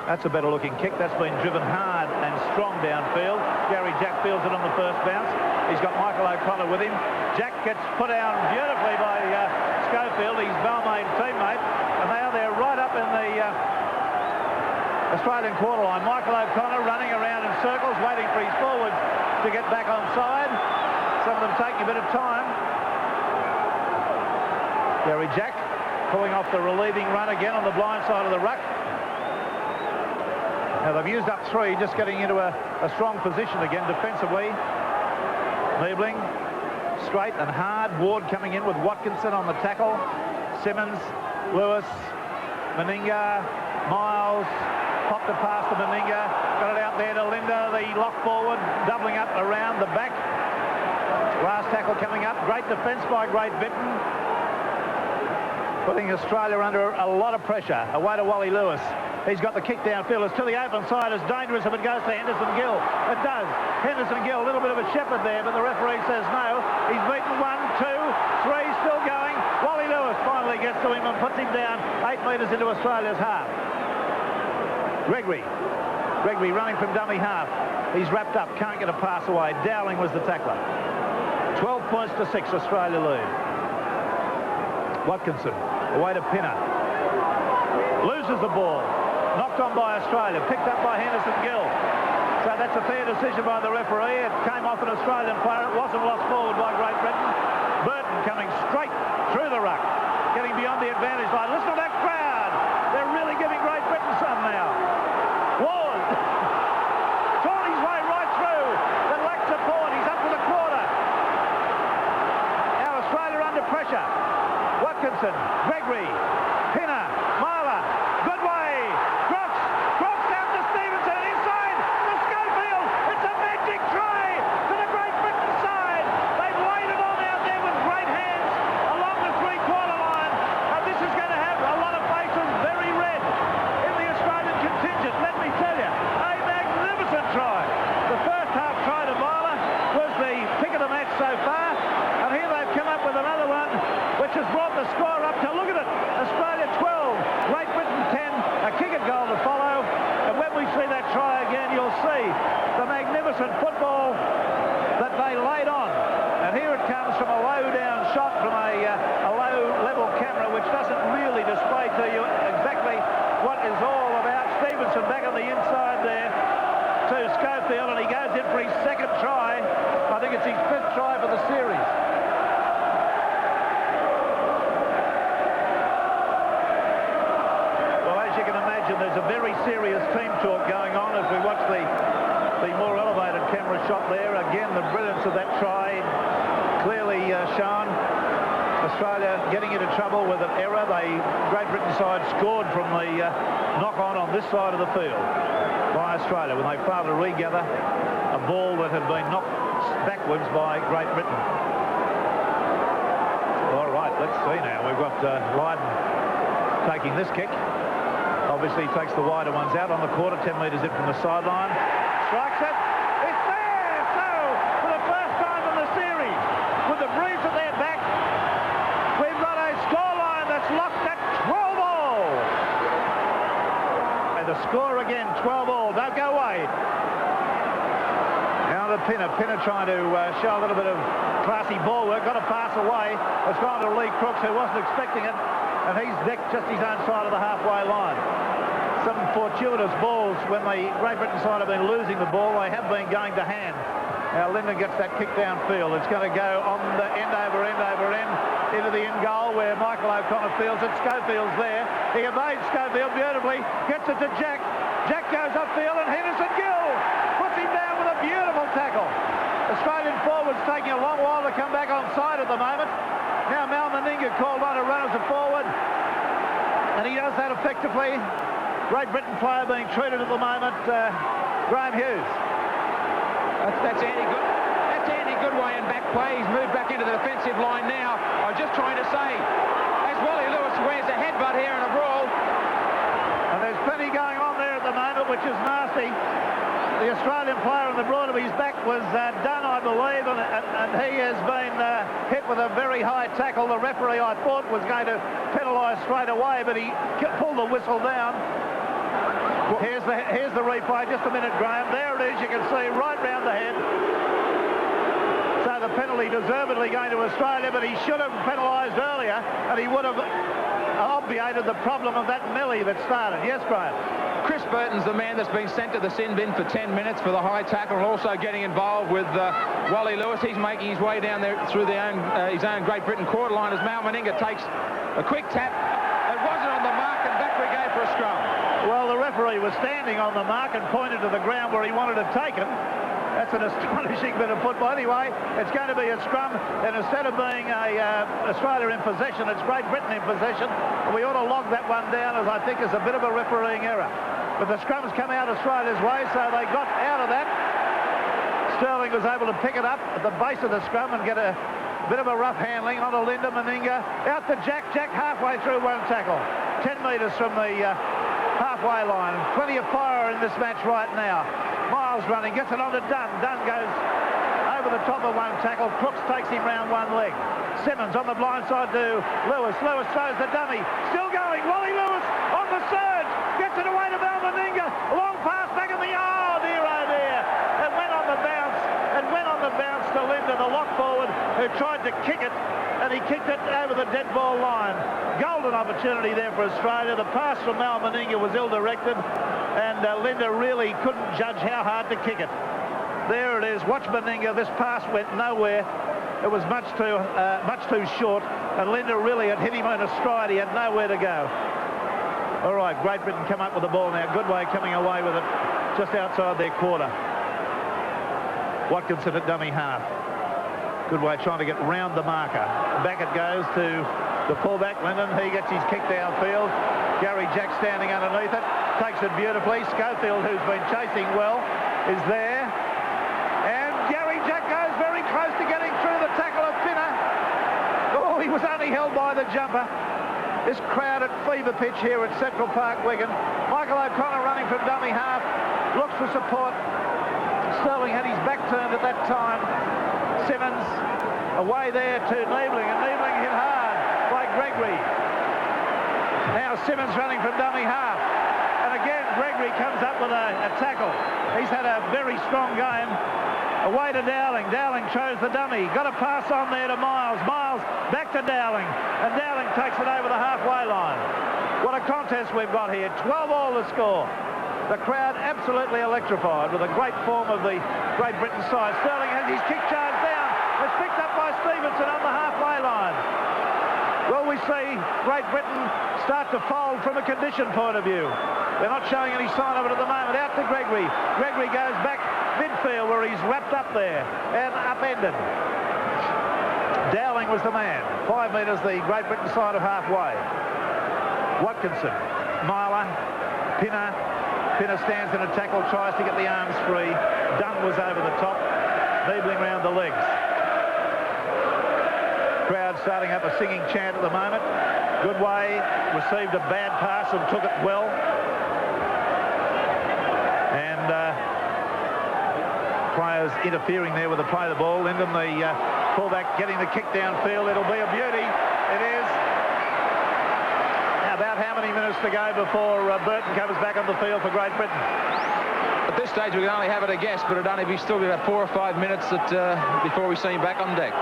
That's a better looking kick. That's been driven hard and strong downfield. Gary Jack fields it on the first bounce. He's got Michael O'Connor with him. Jack gets put down beautifully by Schofield, his Balmain teammate. And now they're right up in the Australian quarter line. Michael O'Connor running around in circles, waiting for his forwards to get back on side. Some of them taking a bit of time. Gary Jack pulling off the relieving run again on the blind side of the ruck. Now they've used up 3, just getting into a strong position again defensively. Niebling, straight and hard. Ward coming in with Watkinson on the tackle. Simmons, Lewis, Meninga, Miles, popped a pass to Meninga, got it out there to Linda, the lock forward, doubling up around the back. Last tackle coming up. Great defence by Great Britain, putting Australia under a lot of pressure. Away to Wally Lewis. He's got the kick downfield. It's to the open side. It's dangerous if it goes to Henderson Gill. It does. Henderson Gill, a little bit of a shepherd there, but the referee says no. He's beaten 1, 2, 3, still going. Wally Lewis finally gets to him and puts him down 8 metres into Australia's half. Gregory running from dummy half. He's wrapped up, can't get a pass away. Dowling was the tackler. 12 points to 6, Australia lead. Watkinson, away to Pinner. Loses the ball. Knocked on by Australia, picked up by Henderson Gill. So that's a fair decision by the referee. It came off an Australian player. It wasn't lost forward by Great Britain. Burton coming straight through the ruck, getting beyond the advantage line. Listen to that crowd. They're really giving Great Britain some now. Ward torn his way right through. Then lacked support. He's up to the quarter. Now Australia under pressure. Watkinson, Gregory, Pinner, Marler, good way. Crooks down to Stevenson, inside to Schofield. It's a magic try to the Great Britain side. They've laid it on out there with great hands along the three-quarter line. And this is going to have a lot of faces very red in the Australian contingent. Let me tell you, a magnificent try. The first half try to Marler was the pick of the match so far. And here they've come up with another one, which has brought the score up to, look at it, Australia 12, Great Britain 10, a kick and goal to follow. And when we see that try again, you'll see the magnificent football that they laid on. And here it comes from a low-down shot from a low-level camera, which doesn't really display to you exactly what is all about. Stevenson back on the inside there to Schofield, and he goes in for his second try. I think it's his fifth try for the series. There's a very serious team talk going on as we watch the more elevated camera shot there. Again, the brilliance of that try clearly shown. Australia getting into trouble with an error. The Great Britain side scored from the knock-on this side of the field by Australia when they failed to regather a ball that had been knocked backwards by Great Britain. All right, let's see now. We've got Lydon taking this kick. Obviously takes the wider ones out on the quarter, 10 metres in from the sideline. Strikes it. It's there! So, for the first time in the series, with the breeze at their back, we've got a scoreline that's locked at 12 all. And the score again, 12 all. Don't go away. Now to Pinner. Pinner trying to show a little bit of classy ball work. Got a pass away. It's gone to Lee Crooks, who wasn't expecting it. And he's decked just his own side of the halfway line. Some fortuitous balls when the Great Britain side have been losing the ball. They have been going to hand. Now Linden gets that kick downfield. It's going to go on the end over end into the in goal where Michael O'Connor fields it. Schofield's there. He evades Schofield beautifully. Gets it to Jack. Jack goes upfield and Henderson Gill puts him down with a beautiful tackle. Australian forwards taking a long while to come back on side at the moment. Now Mal Meninga called on to run as a forward, and he does that effectively. Great Britain player being treated at the moment, Graham Hughes. That's Andy Good. That's Andy Goodway in back play. He's moved back into the defensive line now. I was just trying to say, as Wally Lewis wears a headbutt here in a brawl. And there's plenty going on there at the moment, which is nasty. The Australian player on the broad of his back was done, I believe, and he has been hit with a very high tackle. The referee, I thought, was going to penalise straight away, but he pulled the whistle down. Here's the replay. Just a minute, Graham. There it is. You can see right round the head. So the penalty deservedly going to Australia, but he should have penalised earlier, and he would have obviated the problem of that melee that started. Yes, Graham. Chris Burton's the man that's been sent to the sin bin for 10 minutes for the high tackle, and also getting involved with Wally Lewis. He's making his way down there through his own Great Britain quarter line as Mal Meninga takes a quick tap. It wasn't on the mark, and back we go for a scrum. Well, the referee was standing on the mark and pointed to the ground where he wanted it taken. That's an astonishing bit of football. Anyway, it's going to be a scrum, and instead of being Australia in possession, it's Great Britain in possession. We ought to log that one down, as I think is a bit of a refereeing error. But the scrum's come out Australia's way, so they got out of that. Sterling was able to pick it up at the base of the scrum and get a bit of a rough handling onto Linda Meninga. Out to Jack. Jack halfway through one tackle. 10 metres from the halfway line. Plenty of fire in this match right now. Miles running, gets it on to Dunn. Dunn goes over the top of one tackle. Crooks takes him round one leg. Simmons on the blind side to Lewis. Lewis throws the dummy. Still going. Wally Lewis on the surge. Gets it away to Mal Meninga. Long pass back in the... Oh, dear, oh, dear. It went on the bounce. It went on the bounce to Linda, the lock forward, who tried to kick it, and he kicked it over the dead ball line. Golden opportunity there for Australia. The pass from Mal Meninga was ill-directed, and Linda really couldn't judge how hard to kick it. There it is. Watch Meninga. This pass went nowhere. It was much too short, and Linda really had hit him in a stride. He had nowhere to go. All right, Great Britain come up with the ball now. Goodway coming away with it just outside their quarter. Watkinson at dummy half. Goodway trying to get round the marker. Back it goes to the fullback, Linden. He gets his kick downfield. Gary Jack standing underneath it. Takes it beautifully. Schofield, who's been chasing well, is there. And Gary Jack goes very close to getting through the tackle of Pinner. Oh, he was only held by the jumper. This crowd at fever pitch here at Central Park, Wigan. Michael O'Connor running from dummy half. Looks for support. Sterling had his back turned at that time. Simmons away there to Niebling, and Niebling hit hard by Gregory. Now Simmons running from dummy half. And again, Gregory comes up with a tackle. He's had a very strong game. Away to Dowling. Dowling chose the dummy. Got a pass on there to Miles. Miles back to Dowling. And Dowling takes it over the halfway line. What a contest we've got here. 12-all the score. The crowd absolutely electrified with a great form of the Great Britain side. Sterling has his kick charge down. It's picked up by Stevenson on the halfway line. Will we see Great Britain start to fold from a condition point of view? They're not showing any sign of it at the moment. Out to Gregory. Gregory goes back midfield where he's wrapped up there and upended. Dowling was the man. 5 metres the Great Britain side of halfway. Watkinson, Myler, Pinner. Pinner stands in a tackle, tries to get the arms free. Dunn was over the top, Niebling round the legs. Crowd starting up a singing chant at the moment. Goodway received a bad pass and took it well. And players interfering there with the play of the ball. Linden, the fullback, getting the kick downfield. It'll be a beauty. It is. About how many minutes to go before Burton comes back on the field for Great Britain? At this stage, we can only have it a guess, but it'd only be still about 4 or 5 minutes before we see him back on deck.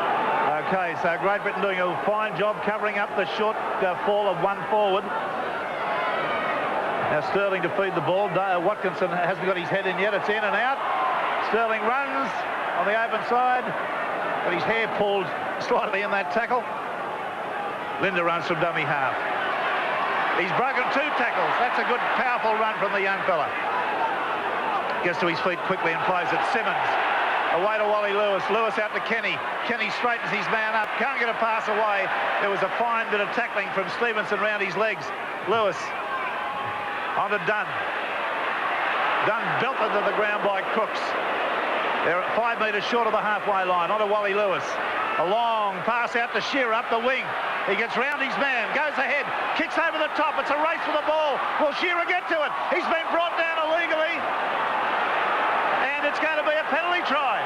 Okay, so Great Britain doing a fine job covering up the short fall of one forward. Now Sterling to feed the ball. Watkinson hasn't got his head in yet. It's in and out. Sterling runs on the open side, but his hair pulled slightly in that tackle. Linda runs from dummy half. He's broken 2 tackles. That's a good, powerful run from the young fella. Gets to his feet quickly and plays it. Simmons. Away to Wally Lewis. Lewis out to Kenny. Kenny straightens his man up. Can't get a pass away. There was a fine bit of tackling from Stevenson round his legs. Lewis. On to Dunn. Dunn belted to the ground by Crooks. They're 5 metres short of the halfway line. On to Wally Lewis. A long pass out to Shearer up the wing. He gets round his man, goes ahead, kicks over the top. It's a race for the ball. Will Shearer get to it? He's been brought down illegally. And it's going to be a penalty try.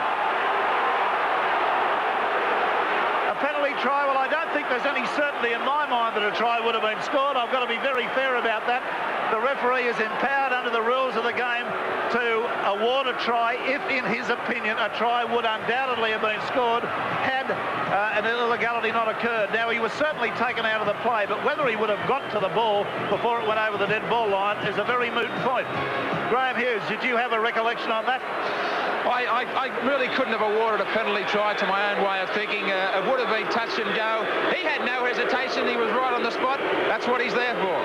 A penalty try. Well, I don't think there's any certainty in my mind that a try would have been scored. I've got to be very fair about that. The referee is empowered under the rules of the game to award a try if, in his opinion, a try would undoubtedly have been scored had an illegality not occurred. Now, he was certainly taken out of the play, but whether he would have got to the ball before it went over the dead ball line is a very moot point. Graham Hughes, did you have a recollection on that? I really couldn't have awarded a penalty try to my own way of thinking. It would have been touch and go. He had no hesitation. He was right on the spot. That's what he's there for.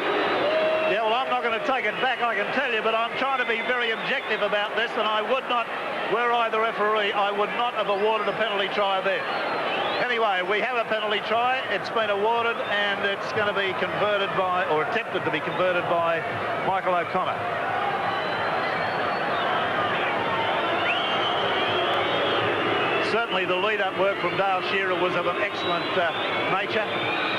Yeah, well, I'm not going to take it back, I can tell you, but I'm trying to be very objective about this, and I would not, were I the referee, I would not have awarded a penalty try there. Anyway, we have a penalty try. It's been awarded, and it's going to be converted by, or attempted to be converted by, Michael O'Connor. Certainly the lead-up work from Dale Shearer was of an excellent nature.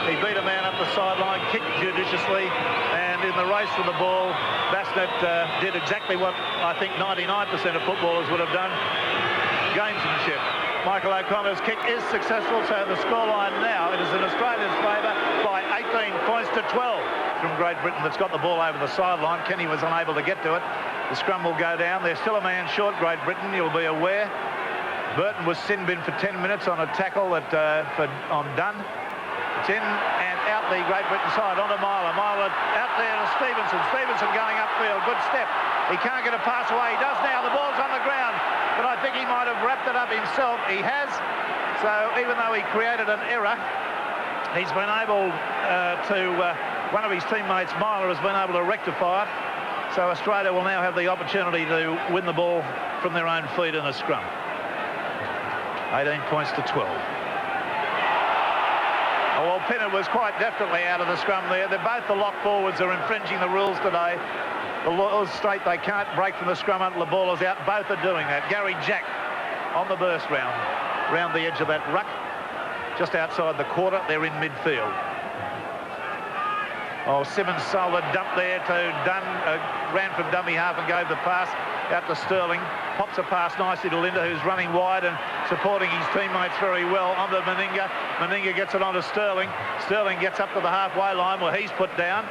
He beat a man up the sideline, kicked judiciously, and in the race for the ball, Basnet did exactly what I think 99% of footballers would have done, gamesmanship. Michael O'Connor's kick is successful, so the scoreline now, it is in Australia's favour by 18 points to 12 from Great Britain that's got the ball over the sideline. Kenny was unable to get to it. The scrum will go down. They're still a man short, Great Britain, you'll be aware. Burton was sin bin for 10 minutes on a tackle on Dunn. It's in and out the Great Britain side onto Myler. Myler out there to Stevenson. Stevenson going upfield. Good step. He can't get a pass away. He does now. The ball's on the ground. But I think he might have wrapped it up himself. He has. So even though he created an error, he's been able one of his teammates, Myler, has been able to rectify it. So Australia will now have the opportunity to win the ball from their own feet in a scrum. 18 points to 12. Oh, well, Pinner was quite definitely out of the scrum there. They're both the lock forwards are infringing the rules today. The laws state they can't break from the scrum until the ball is out. Both are doing that. Gary Jack on the burst round the edge of that ruck, just outside the quarter. They're in midfield. Oh, Simmons sold a dump there to Dunn, ran from dummy half and gave the pass out to Sterling. Pops a pass nicely to Linda, who's running wide and supporting his teammates very well. Onto Meninga. Meninga gets it onto Sterling. Sterling gets up to the halfway line where he's put down.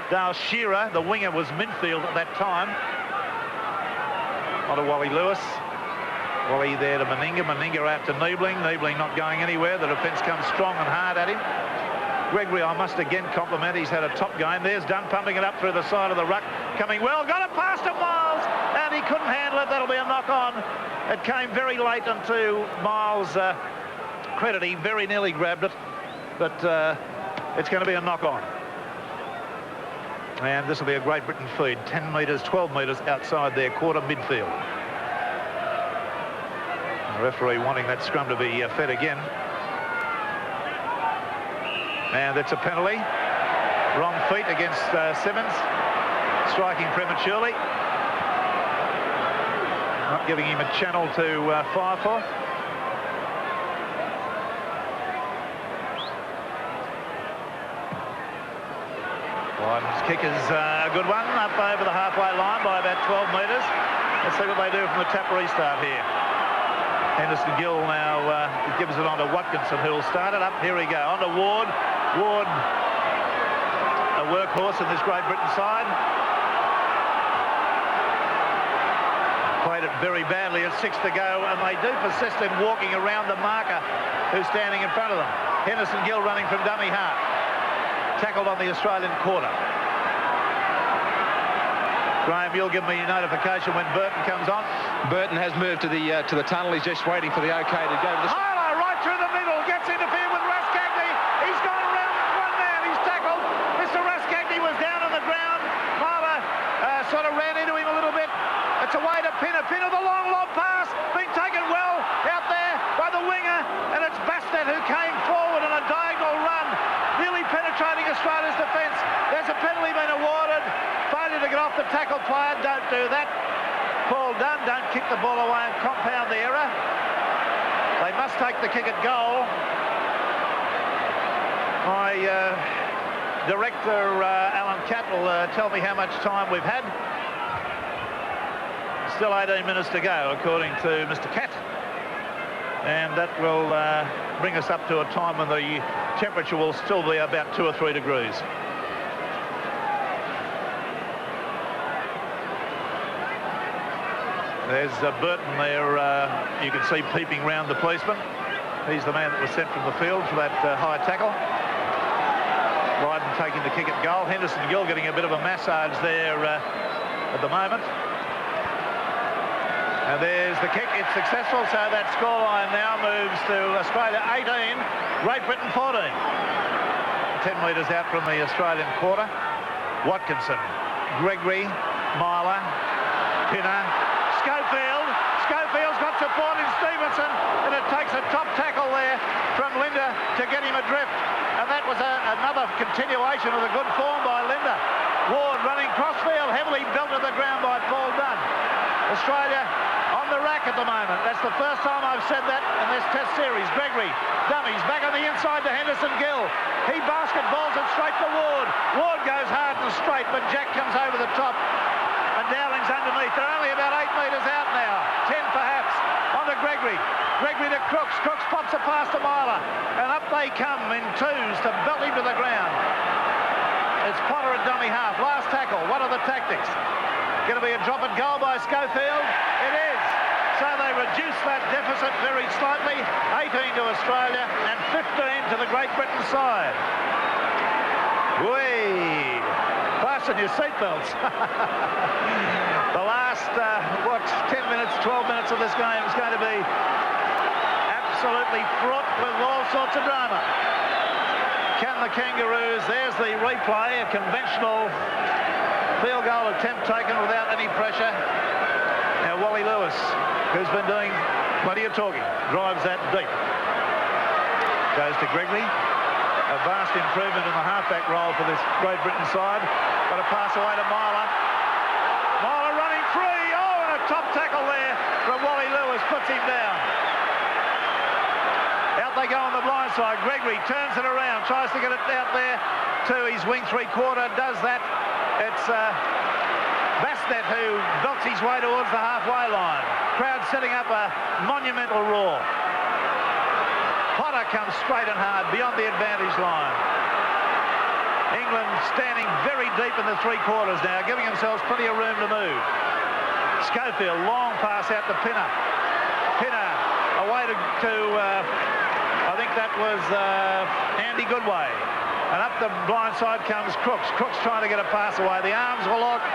Dale Shearer, the winger, was midfield at that time. Onto Wally Lewis. Wally there to Meninga. Meninga out to Niebling. Niebling not going anywhere. The defence comes strong and hard at him. Gregory, I must again compliment. He's had a top game. There's Dunn pumping it up through the side of the ruck. Coming well. Got it past to Miles. And he couldn't handle it. That'll be a knock-on. It came very late into Miles' credit. He very nearly grabbed it. But it's going to be a knock-on. And this will be a Great Britain feed. 10 metres, 12 metres outside their quarter midfield. The referee wanting that scrum to be fed again. And it's a penalty. Wrong feet against Simmons. Striking prematurely. Not giving him a channel to fire for. Wyden's kick is a good one, up over the halfway line by about 12 metres. Let's see what they do from the tap restart here. Henderson Gill now gives it on to Watkinson, who'll start it up. Here we go, on to Ward. Ward, a workhorse in this Great Britain side. Played it very badly at 6 to go, and they do persist in walking around the marker who's standing in front of them. Henderson Gill running from dummy half. Tackled on the Australian quarter. Graham, you'll give me notification when Burton comes on. Burton has moved to the tunnel. He's just waiting for the okay to go to the... Harlow right through the middle, gets interfered with Raskagni. He's gone around one man, he's tackled. Mr. Raskagni was down on the ground. Harlow sort of ran into him a little bit. It's away to Pinner. Pinner, the long lob pass, being taken well out there by the winger, and it's Bastet who came forward on a diagonal run, nearly penetrating Australia's defence. There's a penalty been awarded. Failure to get off the tackle player. Don't do that. Paul Dunn, don't kick the ball away and compound the error. They must take the kick at goal. My director, Alan Catt, will tell me how much time we've had. Still 18 minutes to go, according to Mr. Catt. And that will bring us up to a time when the temperature will still be about 2 or 3 degrees. There's Burton there, you can see peeping round the policeman. He's the man that was sent from the field for that high tackle. Wyden taking the kick at goal. Henderson Gill getting a bit of a massage there at the moment. And there's the kick. It's successful, so that scoreline now moves to Australia 18, Great Britain 14. 10 metres out from the Australian quarter. Watkinson, Gregory, Myler, Pinner, Schofield's got support in Stevenson, and it takes a top tackle there from Linda to get him adrift. And that was another continuation of the good form by Linda. Ward running crossfield, heavily built to the ground by Paul Dunn. Australia on the rack at the moment. That's the first time I've said that in this test series. Gregory, dummies, back on the inside to Henderson Gill. He basketballs it straight to Ward. Ward goes hard and straight, but Jack comes over the top. And Dowling's underneath. They're only about 8 metres out now. 10 perhaps. On to Gregory. Gregory to Crooks. Crooks pops a pass to Myler. And up they come in twos to belt him to the ground. It's Potter at dummy half. Last tackle. What are the tactics? Going to be a drop at goal by Schofield. It is. So they reduce that deficit very slightly, 18 to Australia and 15 to the Great Britain side. Whee! Fasten your seatbelts. The last, 10 minutes, 12 minutes of this game is going to be absolutely fraught with all sorts of drama. Can the Kangaroos, there's the replay, a conventional field goal attempt taken without any pressure. Now Wally Lewis, who's been doing plenty of talking, drives that deep. Goes to Gregory. A vast improvement in the halfback role for this Great Britain side. Got a pass away to Myler. Myler running free. Oh, and a top tackle there from Wally Lewis puts him down. Out they go on the blind side. Gregory turns it around, tries to get it out there to his wing three-quarter, does that. It's Basnet who belts his way towards the halfway line. Crowd setting up a monumental roar. Potter comes straight and hard beyond the advantage line. England standing very deep in the three-quarters now, giving themselves plenty of room to move. Schofield, long pass out to Pinner. Pinner away to I think that was Andy Goodway. And up the blind side comes Crooks. Crooks trying to get a pass away. The arms were locked.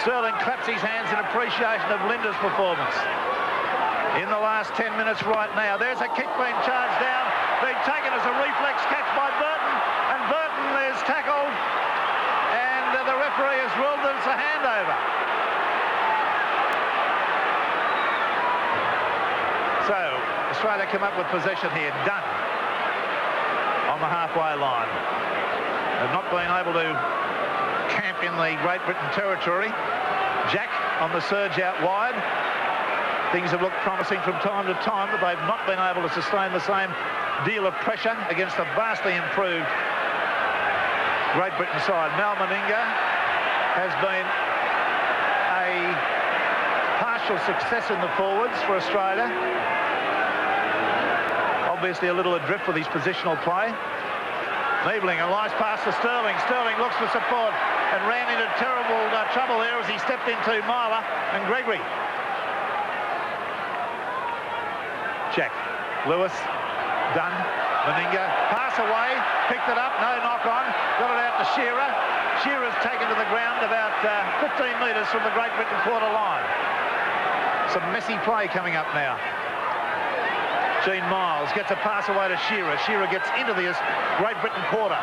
Sterling claps his hands in appreciation of Linda's performance. In the last 10 minutes right now, there's a kick being charged down, being taken as a reflex catch by Burton, and Burton is tackled, and the referee has ruled that it's a handover. So, Australia come up with possession here. Dunn on the halfway line. They've not been able to camp in the Great Britain territory. Jack on the surge out wide. Things have looked promising from time to time, but they've not been able to sustain the same deal of pressure against a vastly improved Great Britain side. Mal Meninga has been a partial success in the forwards for Australia. Obviously a little adrift with his positional play. Niebling, a nice pass to Sterling. Sterling looks for support and ran into terrible trouble there as he stepped into Myler and Gregory. Jack, Lewis, Dunn, Meninga, pass away, picked it up, no knock on, got it out to Shearer. Shearer's taken to the ground about 15 metres from the Great Britain quarter line. Some messy play coming up now. Gene Miles gets a pass away to Shearer. Shearer gets into the Great Britain quarter.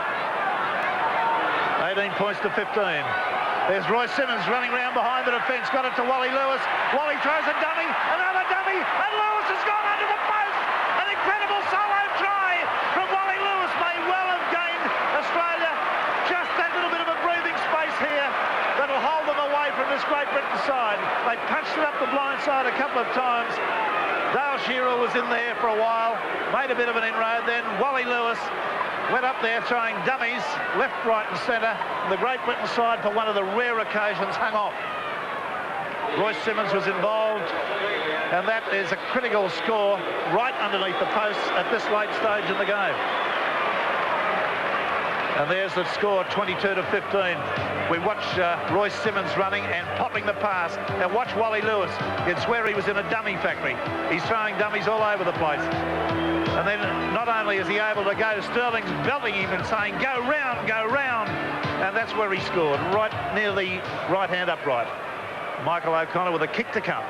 18 points to 15. There's Roy Simmons running around behind the defence, got it to Wally Lewis. Wally throws a dummy, another dummy, and Lewis has gone under the post. An incredible solo try from Wally Lewis may well have gained Australia just that little bit of a breathing space here that'll hold them away from this Great Britain side. They punched it up the blind side a couple of times. Dale Shearer was in there for a while, made a bit of an inroad, then Wally Lewis went up there throwing dummies left, right and centre. The Great Britain side, for one of the rare occasions, hung off. Royce Simmons was involved, and that is a critical score right underneath the posts at this late stage in the game. And there's the score, 22 to 15. We watch Royce Simmons running and popping the pass. Now watch Wally Lewis. You'd swear he was in a dummy factory. He's throwing dummies all over the place. And then not only is he able to go, Sterling's belting him and saying, go round, go round. And that's where he scored, right near the right-hand upright. Michael O'Connor with a kick to come.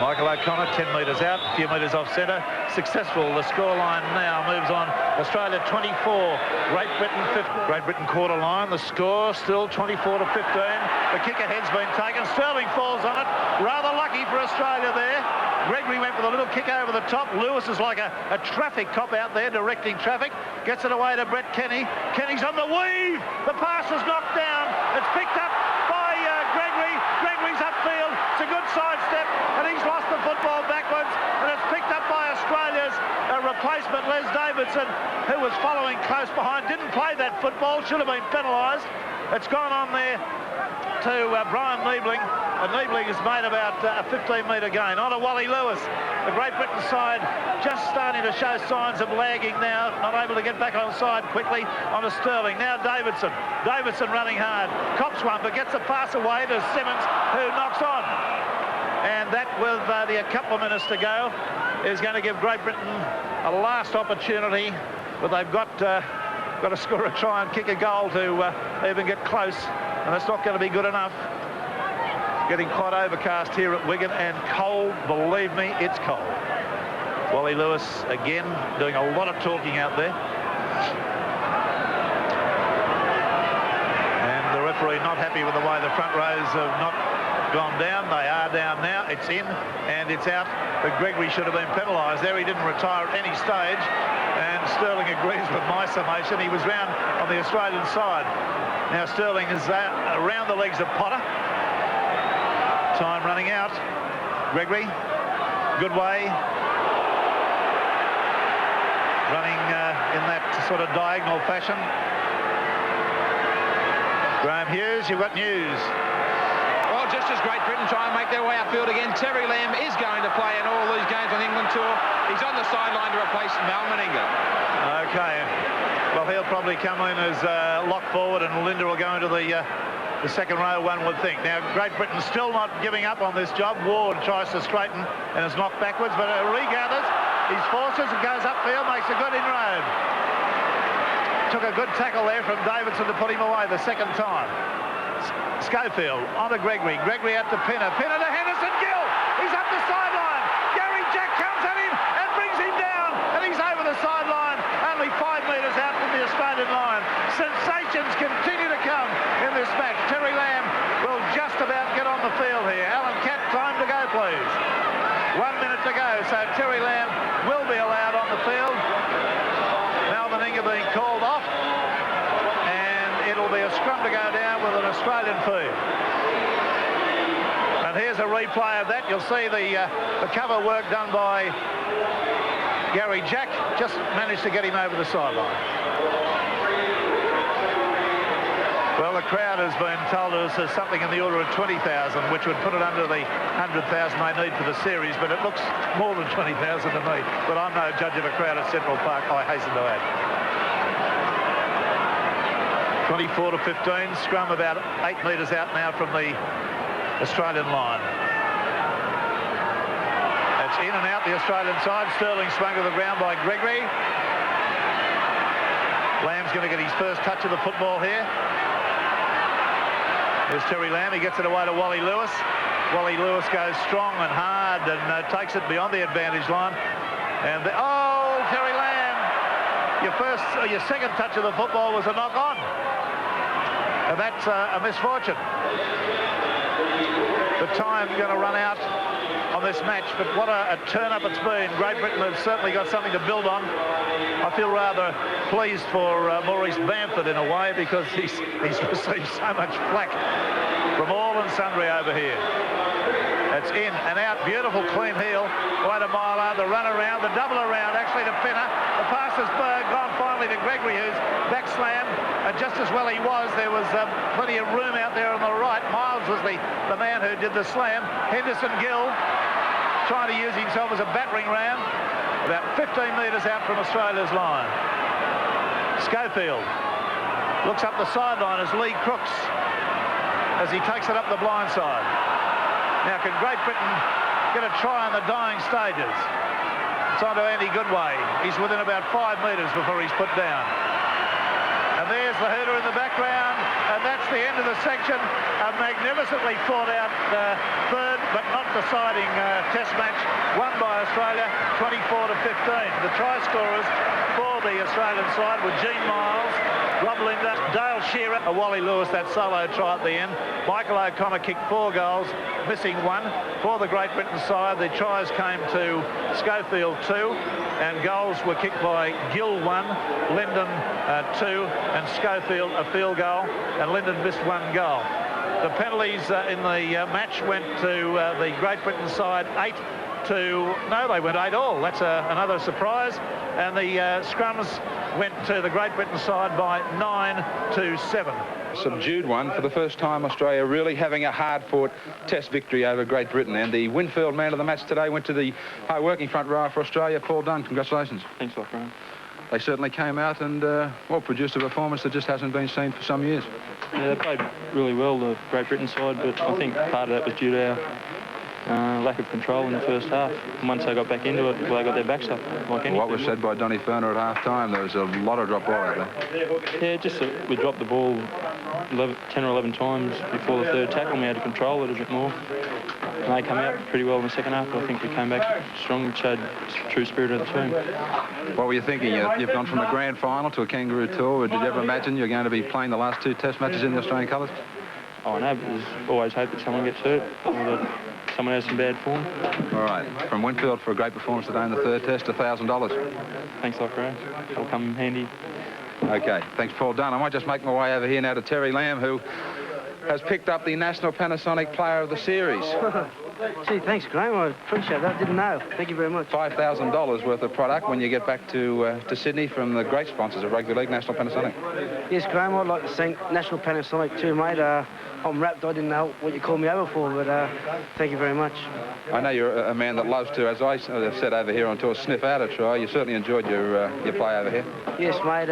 Michael O'Connor, 10 metres out, a few metres off centre. Successful. The scoreline now moves on. Australia 24, Great Britain 15. Great Britain quarter line. The score still 24 to 15. The kick ahead's been taken. Sterling falls on it. Rather lucky for Australia there. Gregory went with a little kick over the top. Lewis is like a traffic cop out there directing traffic. Gets it away to Brett Kenny. Kenny's on the weave. The pass is knocked down. It's picked up by Gregory. Gregory's upfield. It's a good sidestep, and he's lost the football backwards, and it's picked up by Australia's replacement, Les Davidson, who was following close behind. Didn't play that football, should have been penalised. It's gone on there to Brian Niebling. And Niebling has made about a 15-metre gain. On to Wally Lewis. The Great Britain side just starting to show signs of lagging now, not able to get back on side quickly. On to Sterling. Now Davidson. Davidson running hard. Cops one, but gets a pass away to Simmons, who knocks on. And that, with a couple of minutes to go, is going to give Great Britain a last opportunity. But they've got to score a try and kick a goal to even get close. And it's not going to be good enough. Getting quite overcast here at Wigan, and cold, believe me, it's cold. Wally Lewis again doing a lot of talking out there. And the referee not happy with the way the front rows have not gone down. They are down now. It's in and it's out. But Gregory should have been penalised there. He didn't retire at any stage. And Sterling agrees with my summation. He was round on the Australian side. Now Sterling is around the legs of Potter. Time running out. Gregory, good way. Running in that sort of diagonal fashion. Graham Hughes, you've got news. Well, just as Great Britain try and make their way upfield again, Terry Lamb is going to play in all these games on the England tour. He's on the sideline to replace Mal Meninga. Okay. Well, he'll probably come in as lock forward, and Linda will go into the second row, one would think. Now, Great Britain still not giving up on this job. Ward tries to straighten and is knocked backwards, but regathers his forces and goes upfield, makes a good inroad. Took a good tackle there from Davidson to put him away the second time. Schofield onto Gregory. Gregory out to Pinner. Pinner to Henderson Gill. He's up the sideline. Gary Jack comes at him and brings him down, and he's over the sideline, only 5 metres out from the Australian line. Sensations continue to come in this match. Terry Lamb will just about get on the field here. Alan Catt, time to go, please. 1 minute to go, so Terry Lamb will be allowed on the field. Mal Meninga being called off, and it'll be a scrum to go down with an Australian fee. And here's a replay of that. You'll see the cover work done by Gary Jack. Just managed to get him over the sideline. Well, the crowd has been told us there's something in the order of 20,000, which would put it under the 100,000 they need for the series, but it looks more than 20,000 to me. But I'm no judge of a crowd at Central Park, I hasten to add. 24 to 15, scrum about 8 metres out now from the Australian line. It's in and out the Australian side. Sterling swung to the ground by Gregory. Lamb's going to get his first touch of the football here. There's Terry Lamb. He gets it away to Wally Lewis. Wally Lewis goes strong and hard and takes it beyond the advantage line. And Terry Lamb, your second touch of the football was a knock on, and that's a misfortune. The time going to run out on this match, but what a turn-up it's been. Great Britain have certainly got something to build on. I feel rather pleased for Maurice Bamford in a way, because he's received so much flack from all and sundry over here. It's in and out. Beautiful clean heel. Way to Myler. The run around, the double around actually to Pinner. The pass has gone finally to Gregory, who's back slammed. And just as well he was, there was plenty of room out there on the right. Miles was the man who did the slam. Henderson Gill trying to use himself as a battering ram. About 15 metres out from Australia's line. Schofield looks up the sideline as Lee Crooks, as he takes it up the blind side. Now, can Great Britain get a try on the dying stages? It's on to Andy Goodway. He's within about 5 metres before he's put down. And there's the hooter in the background, and that's the end of the section. A magnificently fought out third but not deciding test match, won by Australia 24 to 15. The try scorers for the Australian side were Gene Miles, Rob Linder, Dale Shearer, Wally Lewis, that solo try at the end. Michael O'Connor kicked 4 goals, missing 1. For the Great Britain side, the tries came to Schofield 2, and goals were kicked by Gill 1, Linden 2, and Schofield a field goal, and Linden missed 1 goal. The penalties in the match went to the Great Britain side 8 to... No, they went 8-all. That's another surprise. And the scrums went to the Great Britain side by 9-7. Subdued one for the first time. Australia really having a hard-fought Test victory over Great Britain. And the Winfield man of the match today went to the high-working front rower for Australia, Paul Dunn. Congratulations. Thanks a lot, Graham. They certainly came out and, well, produced a performance that just hasn't been seen for some years. Yeah, they played really well, the Great Britain side, but I think part of that was due to our lack of control in the first half. And once they got back into it, well, they got their backs up like anything. What was said by Donny Ferner at half-time, there was a lot of drop ball out there. Yeah, just that we dropped the ball 10 or 11 times before the third tackle, and we had to control it a bit more. And they come out pretty well in the second half. I think we came back strong and showed true spirit of the team. What were you thinking? You've gone from a grand final to a Kangaroo Tour. Did you ever imagine you're going to be playing the last 2 Test matches in the Australian colours? Oh, no, but there's always hope that someone gets hurt or that someone has some bad form. All right. From Winfield for a great performance today in the third Test, $1,000. Thanks a lot, Graham. It'll come handy. OK. Thanks, Paul Dunn. I might just make my way over here now to Terry Lamb, who has picked up the National Panasonic Player of the Series. Gee, thanks, Graham. I appreciate that. Didn't know. Thank you very much. $5,000 worth of product when you get back to Sydney from the great sponsors of Rugby League, National Panasonic. Yes, Graham, I'd like to thank National Panasonic too, mate. I'm wrapped. I didn't know what you called me over for, but thank you very much. I know you're a man that loves to, as I said over here on tour, sniff out a try. You certainly enjoyed your play over here. Yes, mate.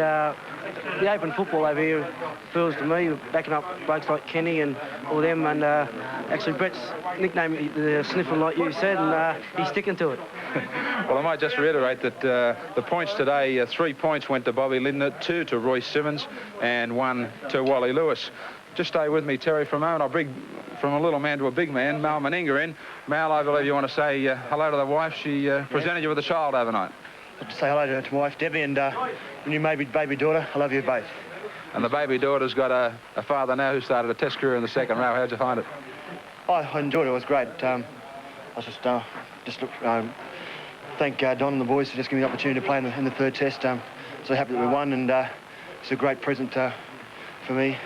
The open football over here feels to me, backing up blokes like Kenny and all them, and actually Brett's nicknamed me the Sniffer, like you said, and he's sticking to it. Well, I might just reiterate that the points today, 3 points went to Bobby Lindner, 2 to Royce Simmons, and 1 to Wally Lewis. Just stay with me, Terry, for a moment. I'll bring from a little man to a big man, Mal Meninga in. Mal, I believe you want to say hello to the wife. She presented you with a child overnight. I'd say hello to my wife, Debbie, and new baby daughter. I love you both. And the baby daughter's got a father now who started a Test career in the second row. How'd you find it? I enjoyed it. It was great. I was thank Don and the boys for just giving me the opportunity to play in the third Test. So happy that we won, and it's a great present for me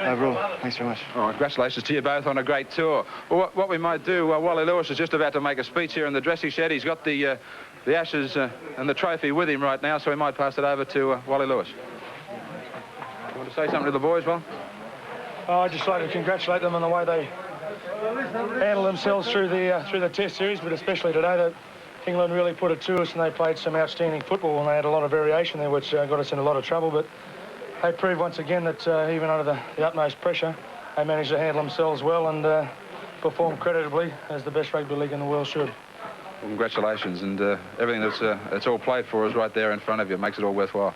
overall. Thanks very much. All right, congratulations to you both on a great tour. Well, what we might do, Wally Lewis is just about to make a speech here in the dressing shed. He's got the Ashes and the trophy with him right now, so we might pass it over to Wally Lewis. You want to say something to the boys, Wal? I'd just like to congratulate them on the way they handled themselves through the Test series, but especially today. That England really put it to us, and they played some outstanding football, and they had a lot of variation there, which got us in a lot of trouble. But they proved once again that even under the utmost pressure, they managed to handle themselves well and perform creditably as the best rugby league in the world should. Well, congratulations, and everything that's all played for is right there in front of you. It makes it all worthwhile.